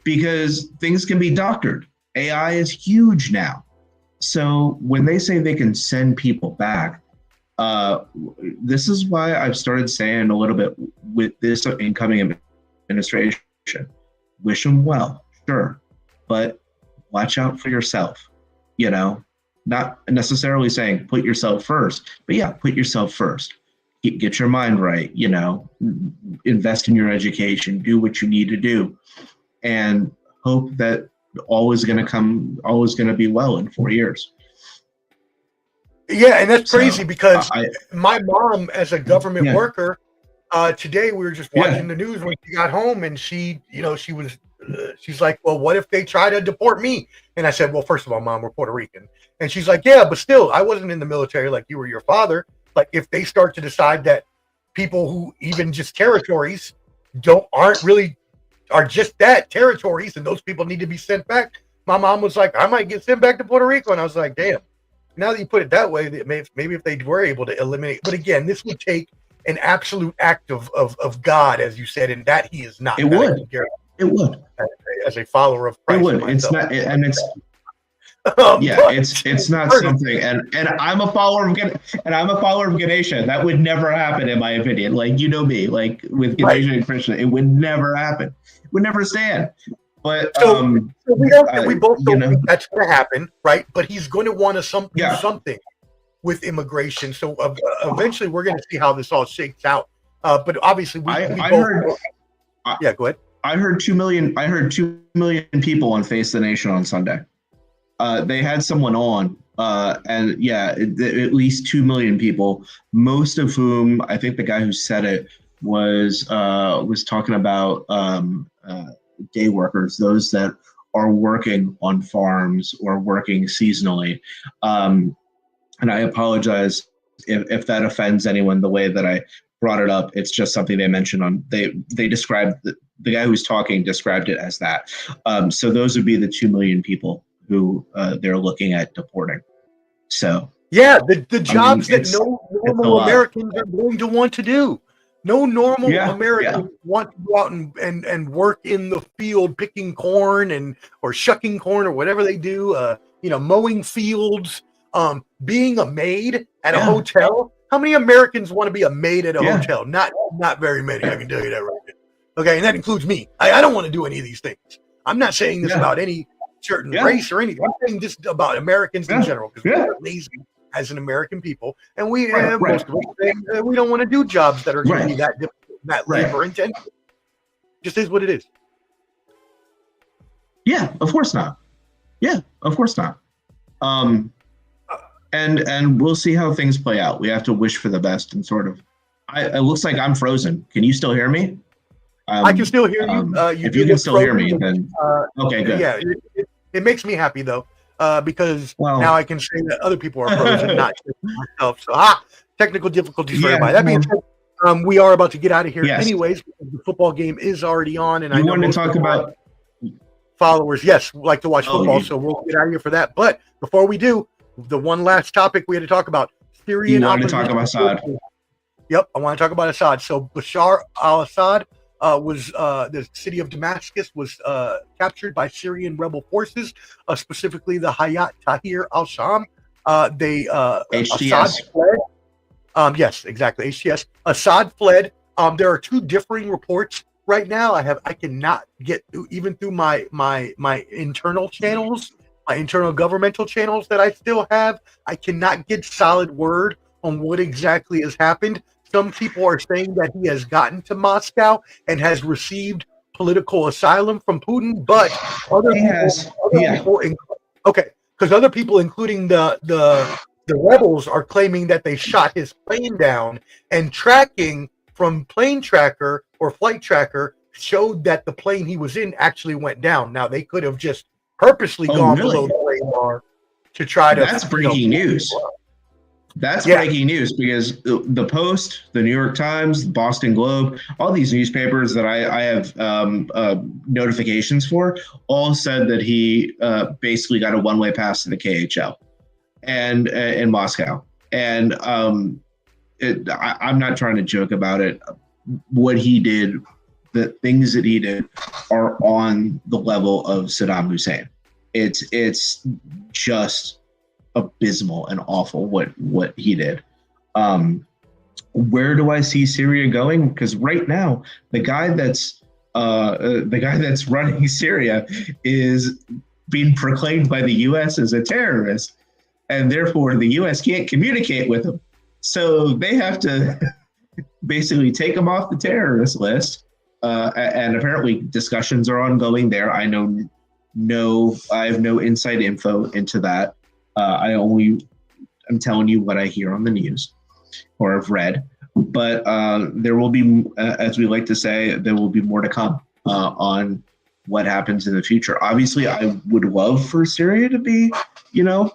because things can be doctored. AI is huge now. So when they say they can send people back, this is why I've started saying a little bit with this incoming administration, wish them well, sure, but watch out for yourself, not necessarily saying put yourself first, but put yourself first. Get your mind right, invest in your education, do what you need to do, and hope that all is going to be well in 4 years. Yeah, and that's crazy because my mom, as a government worker, today we were just watching the news when she got home, and she, she's like, well, what if they try to deport me? And I said, well, first of all, Mom, we're Puerto Rican. And she's like, yeah, but still, I wasn't in the military like you or your father. Like, if they start to decide that people who even just territories are just that, territories, and those people need to be sent back. My mom was like, I might get sent back to Puerto Rico. And I was like, damn, now that you put it that way, maybe if they were able to eliminate, but again, this would take an absolute act of God, as you said, and that he is not. It would. As a follower of Christ. It would. It's not, and it's, it's not something, and I'm a follower of Ganesha. That would never happen, in my opinion. Like, me, like with Ganesha and Krishna, it would never happen. It would never stand. But so we both don't think that's going to happen, right? But he's going to want to do something with immigration. So eventually, we're going to see how this all shakes out. But obviously, go ahead. I heard 2 million. I heard 2 million people on Face the Nation on Sunday. They had someone on, and at least 2 million people, most of whom, I think the guy who said it was talking about day workers, those that are working on farms or working seasonally. And I apologize if that offends anyone the way that I brought it up. It's just something they mentioned they described, the guy who's talking described it as that. So those would be the 2 million people who they're looking at deporting. So Yeah, the jobs that it's no a normal lot. Americans are going to want to do. No normal Yeah, American want to go out and work in the field picking corn or shucking corn or whatever they do, mowing fields, being a maid at a hotel. How many Americans want to be a maid at a hotel? Not very many, I can tell you that right now. Okay, and that includes me. I don't want to do any of these things. I'm not saying this about any certain race or anything. I'm saying this about Americans in general, because we're lazy as an American people, and we most of us we don't want to do jobs that are going to be that difficult, that labor intensive. Just is what it is. Yeah, of course not. Yeah, of course not. And we'll see how things play out. We have to wish for the best and sort of. It looks like I'm frozen. Can you still hear me? I can still hear you. If you can still hear me, then okay, good. Yeah, it makes me happy though. Because now I can say that other people are frozen, not just myself. So, technical difficulties for everybody. That being said, we are about to get out of here anyways, because the football game is already on. And I know want to talk about followers, like to watch football, so we'll get out of here for that. But before we do, the one last topic we had to talk about, Syrian. You want to talk about Assad? Yep, I want to talk about Assad. So Bashar al-Assad was the city of Damascus was captured by Syrian rebel forces, specifically the Hayat Tahrir al-Sham. Assad fled. Yes, exactly. HTS. Assad fled. There are two differing reports right now. I cannot get even through my internal channels, my internal governmental channels that I still have. I cannot get solid word on what exactly has happened. Some people are saying that he has gotten to Moscow and has received political asylum from Putin, but other people, including the rebels, are claiming that they shot his plane down, and tracking from plane tracker or flight tracker showed that the plane he was in actually went down. Now they could have just purposely gone below the radar to try to. That's breaking news. That's breaking news, because the Post, the New York Times, the Boston Globe, all these newspapers that I have notifications for all said that he basically got a one-way pass to the KHL and in Moscow. And I'm not trying to joke about it. What he did, the things that he did, are on the level of Saddam Hussein. It's just abysmal and awful what he did. Where do I see Syria going? Because right now the guy that's running Syria is being proclaimed by the U.S. as a terrorist, and therefore the U.S. can't communicate with him. So they have to basically take him off the terrorist list. And apparently discussions are ongoing there. I have no inside info into that. I'm telling you what I hear on the news or have read, but there will be, as we like to say, there will be more to come on what happens in the future. Obviously, I would love for Syria to be,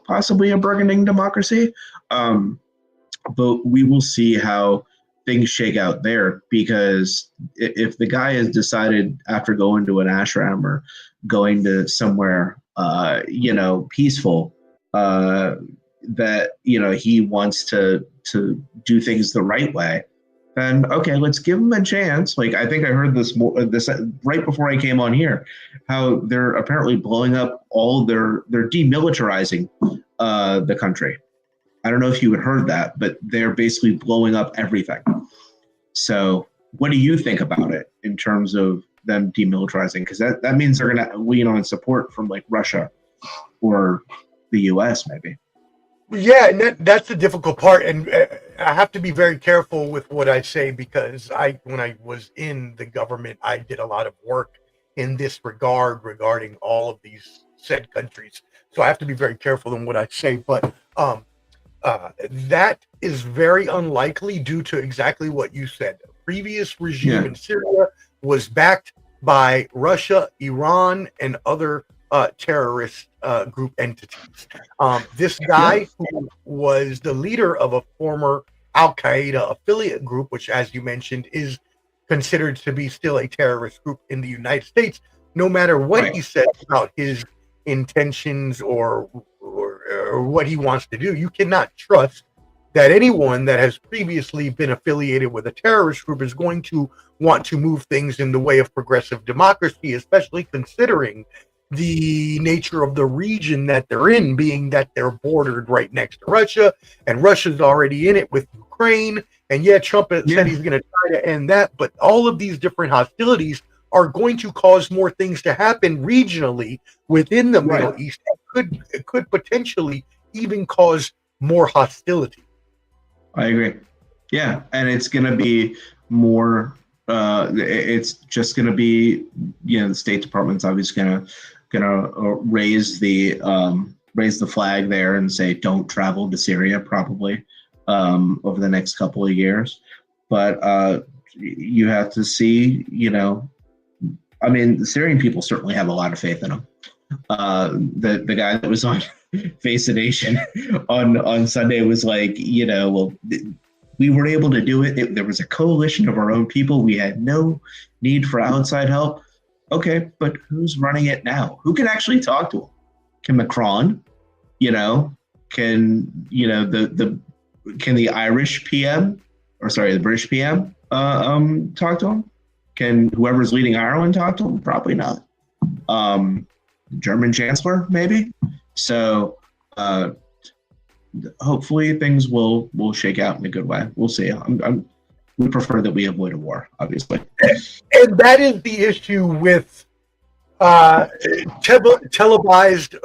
possibly a burgeoning democracy, but we will see how things shake out there, because if the guy has decided after going to an ashram or going to somewhere, peaceful, that he wants to do things the right way, then okay, let's give him a chance. Like, I think I heard this right before I came on here, how they're apparently blowing up they're demilitarizing the country. I don't know if you had heard that, but they're basically blowing up everything. So what do you think about it in terms of them demilitarizing? Because that means they're going to lean on support from like Russia or the U.S. maybe. Yeah, and that's the difficult part, and I have to be very careful with what I say, because when I was in the government, I did a lot of work in this regarding all of these said countries. So I have to be very careful in what I say, but that is very unlikely due to exactly what you said. The previous regime in Syria was backed by Russia, Iran, and other terrorist group entities. This guy who was the leader of a former Al-Qaeda affiliate group, which, as you mentioned, is considered to be still a terrorist group in the United States, no matter what he said about his intentions or or what he wants to do. You cannot trust that anyone that has previously been affiliated with a terrorist group is going to want to move things in the way of progressive democracy, especially considering the nature of the region that they're in, being that they're bordered right next to Russia, and Russia's already in it with Ukraine. And yeah, Trump said he's going to try to end that, but all of these different hostilities are going to cause more things to happen regionally within the Middle East. It could potentially even cause more hostility. I agree. Yeah, and it's going to be more. It's just going to be, the State Department's obviously going to raise the flag there and say don't travel to Syria probably over the next couple of years. But you have to see, I mean, the Syrian people certainly have a lot of faith in them. The guy that was on Face the Nation on Sunday was like, well, we were able to do it. There was a coalition of our own people. We had no need for outside help. Okay, but who's running it now? Who can actually talk to him? Can Macron? Can the Irish PM, the British PM talk to him? Can whoever's leading Ireland talk to him? Probably not. German Chancellor, maybe. So hopefully things will shake out in a good way. We'll see. We prefer that we avoid a war, obviously. And that is the issue with televised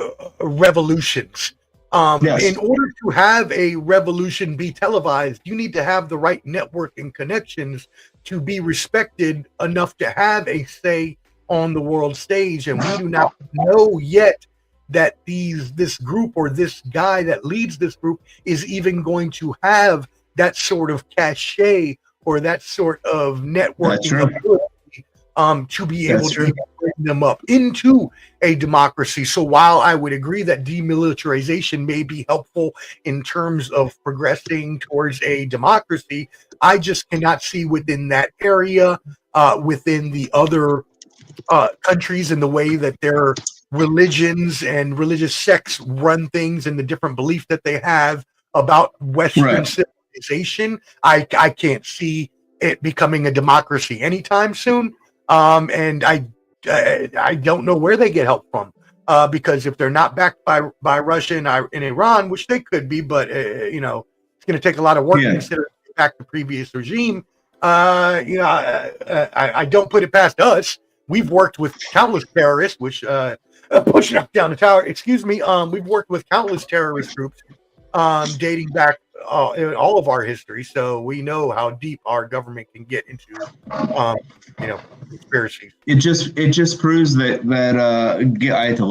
revolutions. Yes. In order to have a revolution be televised, you need to have the right network and connections to be respected enough to have a say on the world stage. And we do not know yet that this group or this guy that leads this group is even going to have that sort of cachet or that sort of networking ability to be able to bring them up into a democracy. So while I would agree that demilitarization may be helpful in terms of progressing towards a democracy, I just cannot see within that area, within the other countries and the way that their religions and religious sects run things and the different beliefs that they have about Western civilization, I can't see it becoming a democracy anytime soon. And I don't know where they get help from, because if they're not backed by Russia and Iran, which they could be, but it's going to take a lot of work to consider back the previous regime. I don't put it past us. We've worked with countless terrorists, which pushing up down the tower. Excuse me. We've worked with countless terrorist groups dating back all of our history, so we know how deep our government can get into conspiracies. It just proves that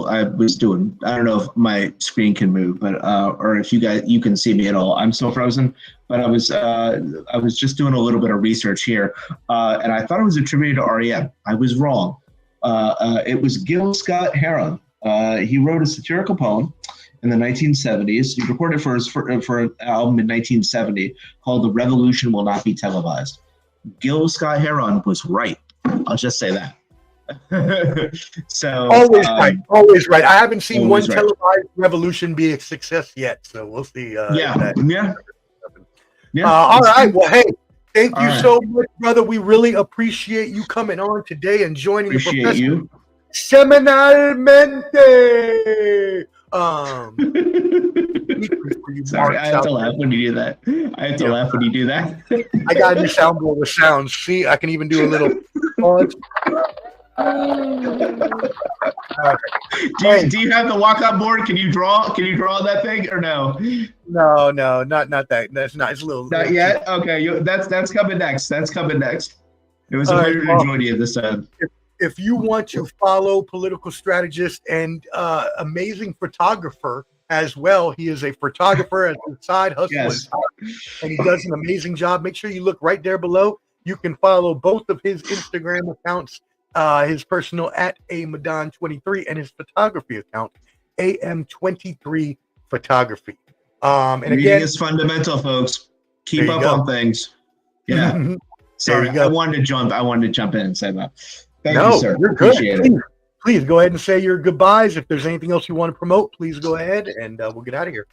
I was doing, I don't know if my screen can move, but or if you can see me at all. I'm still frozen, but I was just doing a little bit of research here, and I thought it was attributed to REM. I was wrong. It was Gil Scott Heron. He wrote a satirical poem in the 1970s. He recorded for an album in 1970 called "The Revolution Will Not Be Televised." Gil Scott Heron was right. I'll just say that. So always right. I haven't seen one televised revolution be a success yet, so we'll see. All right. Well, hey, thank you so much, brother. We really appreciate you coming on today and joining the professor. Semanalmente. Sorry, I have to laugh when you do that. I got a new soundboard with sounds. See, I can even do a little pause. Do you have the walk-up board? Can you draw that thing or no? No, not that. That's not. It's a little. Not yet. Okay, that's coming next. It was a pleasure to join you this time. If you want to follow political strategist and amazing photographer as well, he is a photographer as a side hustle, and he does an amazing job. Make sure you look right there below. You can follow both of his Instagram accounts, his personal at Madan23 and his photography account AM23 Photography. And reading again, is fundamental, folks. Keep up on things. Yeah. Sorry, I wanted to jump in and say that. Thank you, sir. You're Appreciate good. it. please go ahead and say your goodbyes. If there's anything else you want to promote, please go ahead, and we'll get out of here.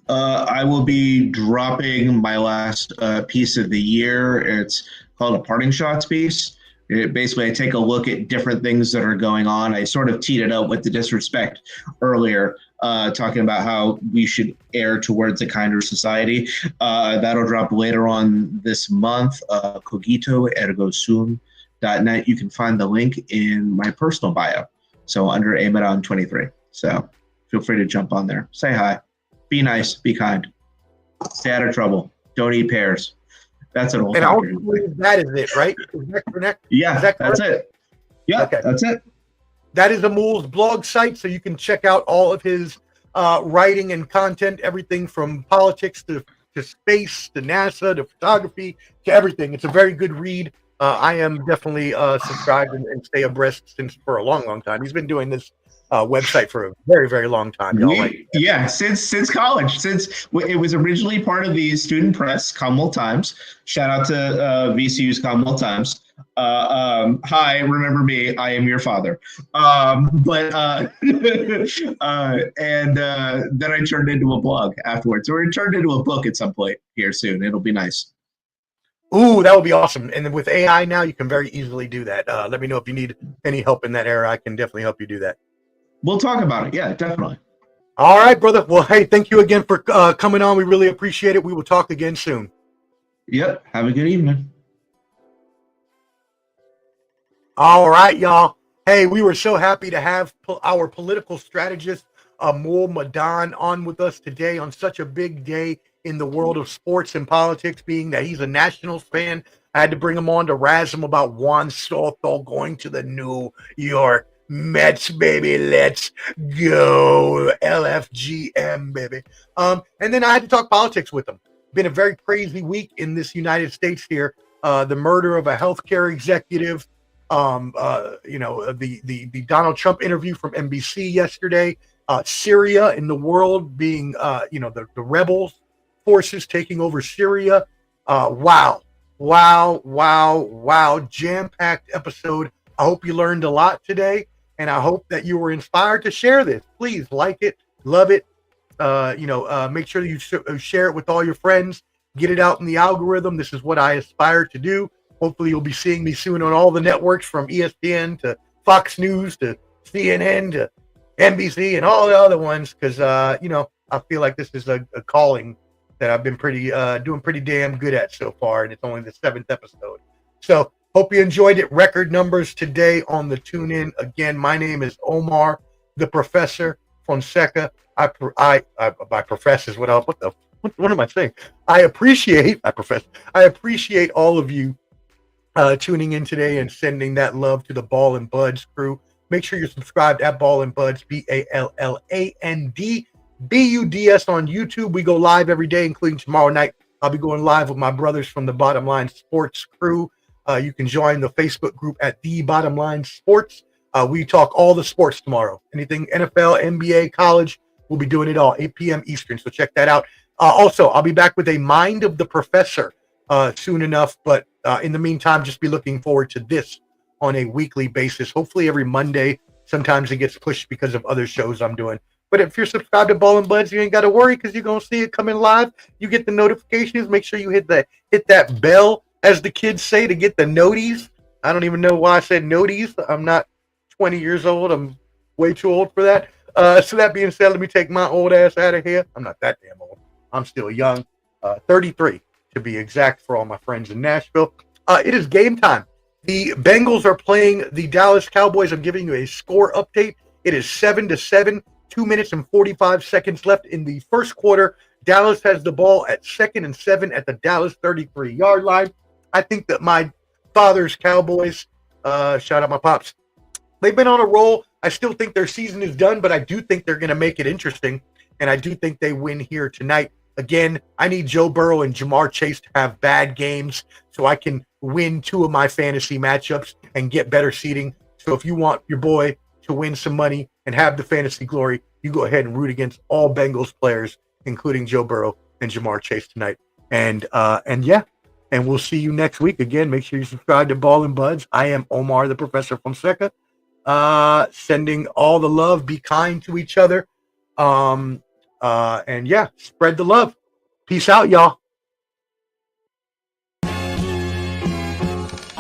I will be dropping my last piece of the year. It's called a Parting Shots piece. Basically, I take a look at different things that are going on. I sort of teed it up with the disrespect earlier, talking about how we should err towards a kinder society. That'll drop later on this month. Cogito ergo sum.net. You can find the link in my personal bio. So under Madan 23. So feel free to jump on there. Say hi. Be nice. Be kind. Stay out of trouble. Don't eat pears. That's an old. And that is it, right? Is that correct? Yeah, that's it. Yeah, okay. That's it. That is Amul's blog site, so you can check out all of his writing and content, everything from politics to space to NASA to photography to everything. It's a very good read. I am definitely subscribed and stay abreast for a long time. He's been doing this website for a very, very long time. Yeah, since college, since it was originally part of the student press, Commonwealth Times. Shout out to VCU's Commonwealth Times. Hi, remember me? I am your father. And then I turned into a blog afterwards, or it turned into a book at some point here soon. It'll be nice. Ooh, that would be awesome. And then with AI now, you can very easily do that. Let me know if you need any help in that area. I can definitely help you do that. We'll talk about it. Yeah, definitely. All right, brother. Well, hey, thank you again for coming on. We really appreciate it. We will talk again soon. Yep. Have a good evening. All right, y'all. Hey, we were so happy to have our political strategist, Amul Madan, on with us today on such a big day in the world of sports and politics, being that he's a Nationals fan. I had to bring him on to razz him about Juan Soto going to the New York Mets, baby. Let's go. LFGM, baby. And then I had to talk politics with him. Been a very crazy week in this United States here. The murder of a healthcare executive, the Donald Trump interview from NBC yesterday, Syria in the world being, the rebels forces taking over Syria. Wow. Jam-packed episode. I hope you learned a lot today, and I hope that you were inspired to share this. Please like it, love it. Make sure that you share it with all your friends. Get it out in the algorithm. This is what I aspire to do. Hopefully, you'll be seeing me soon on all the networks, from ESPN to Fox News to CNN to NBC and all the other ones, because I feel like this is a calling that I've been doing pretty damn good at so far, and it's only the 7th episode. So hope you enjoyed it. Record numbers today on the tune in. Again, my name is Omar, the Professor Fonseca. I profess is what am I saying? I appreciate all of you tuning in today and sending that love to the Ball and Buds crew. Make sure you're subscribed at Ball and Buds, BALLANDBUDS on YouTube. We go live every day, including tomorrow night. I'll be going live with my brothers from the Bottom Line Sports crew. You can join the Facebook group at The Bottom Line Sports. We talk all the sports tomorrow. Anything NFL, NBA, college, we'll be doing it all, 8 p.m. Eastern. So check that out. Also, I'll be back with a Mind of the Professor soon enough. But in the meantime, just be looking forward to this on a weekly basis. Hopefully every Monday. Sometimes it gets pushed because of other shows I'm doing. But if you're subscribed to Ball and Buds, you ain't got to worry, because you're going to see it coming live. You get the notifications. Make sure you hit that bell, as the kids say, to get the noties. I don't even know why I said noties. I'm not 20 years old. I'm way too old for that. So that being said, let me take my old ass out of here. I'm not that damn old. I'm still young. 33 to be exact, for all my friends in Nashville. It is game time. The Bengals are playing the Dallas Cowboys. I'm giving you a score update. It is 7-7. 2 minutes and 45 seconds left in the first quarter. Dallas has the ball at 2nd and 7 at the Dallas 33-yard line. I think that my father's Cowboys, shout out my pops, they've been on a roll. I still think their season is done, but I do think they're going to make it interesting, and I do think they win here tonight. Again, I need Joe Burrow and Jamar Chase to have bad games so I can win 2 of my fantasy matchups and get better seeding. So if you want your boy to win some money and have the fantasy glory, you go ahead and root against all Bengals players, including Joe Burrow and Jamar Chase tonight. And we'll see you next week. Again, make sure you subscribe to Ball and Buds. I am Omar, the Professor Fonseca. Sending all the love. Be kind to each other. And yeah, spread the love. Peace out, y'all.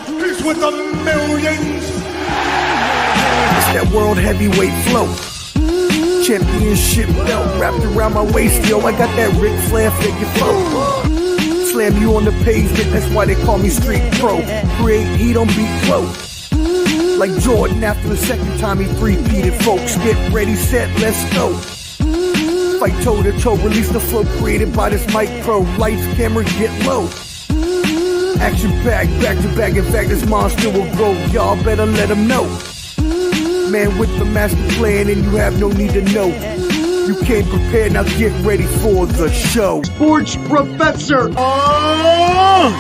Peace with the millions. It's that world heavyweight flow. Championship belt wrapped around my waist, yo. I got that Ric Flair figure flow. Slam you on the pavement, that's why they call me Street Pro. Create heat on beat flow. Like Jordan after the second time he three-peated, folks. Get ready, set, let's go. Fight toe to toe, release the flow created by this mic pro. Lights, camera, get low. Action packed, back to back. In fact, this monster will grow. Y'all better let him know. Man with the master plan, and you have no need to know. You came prepared, now get ready for the show. Sports Professor. Oh,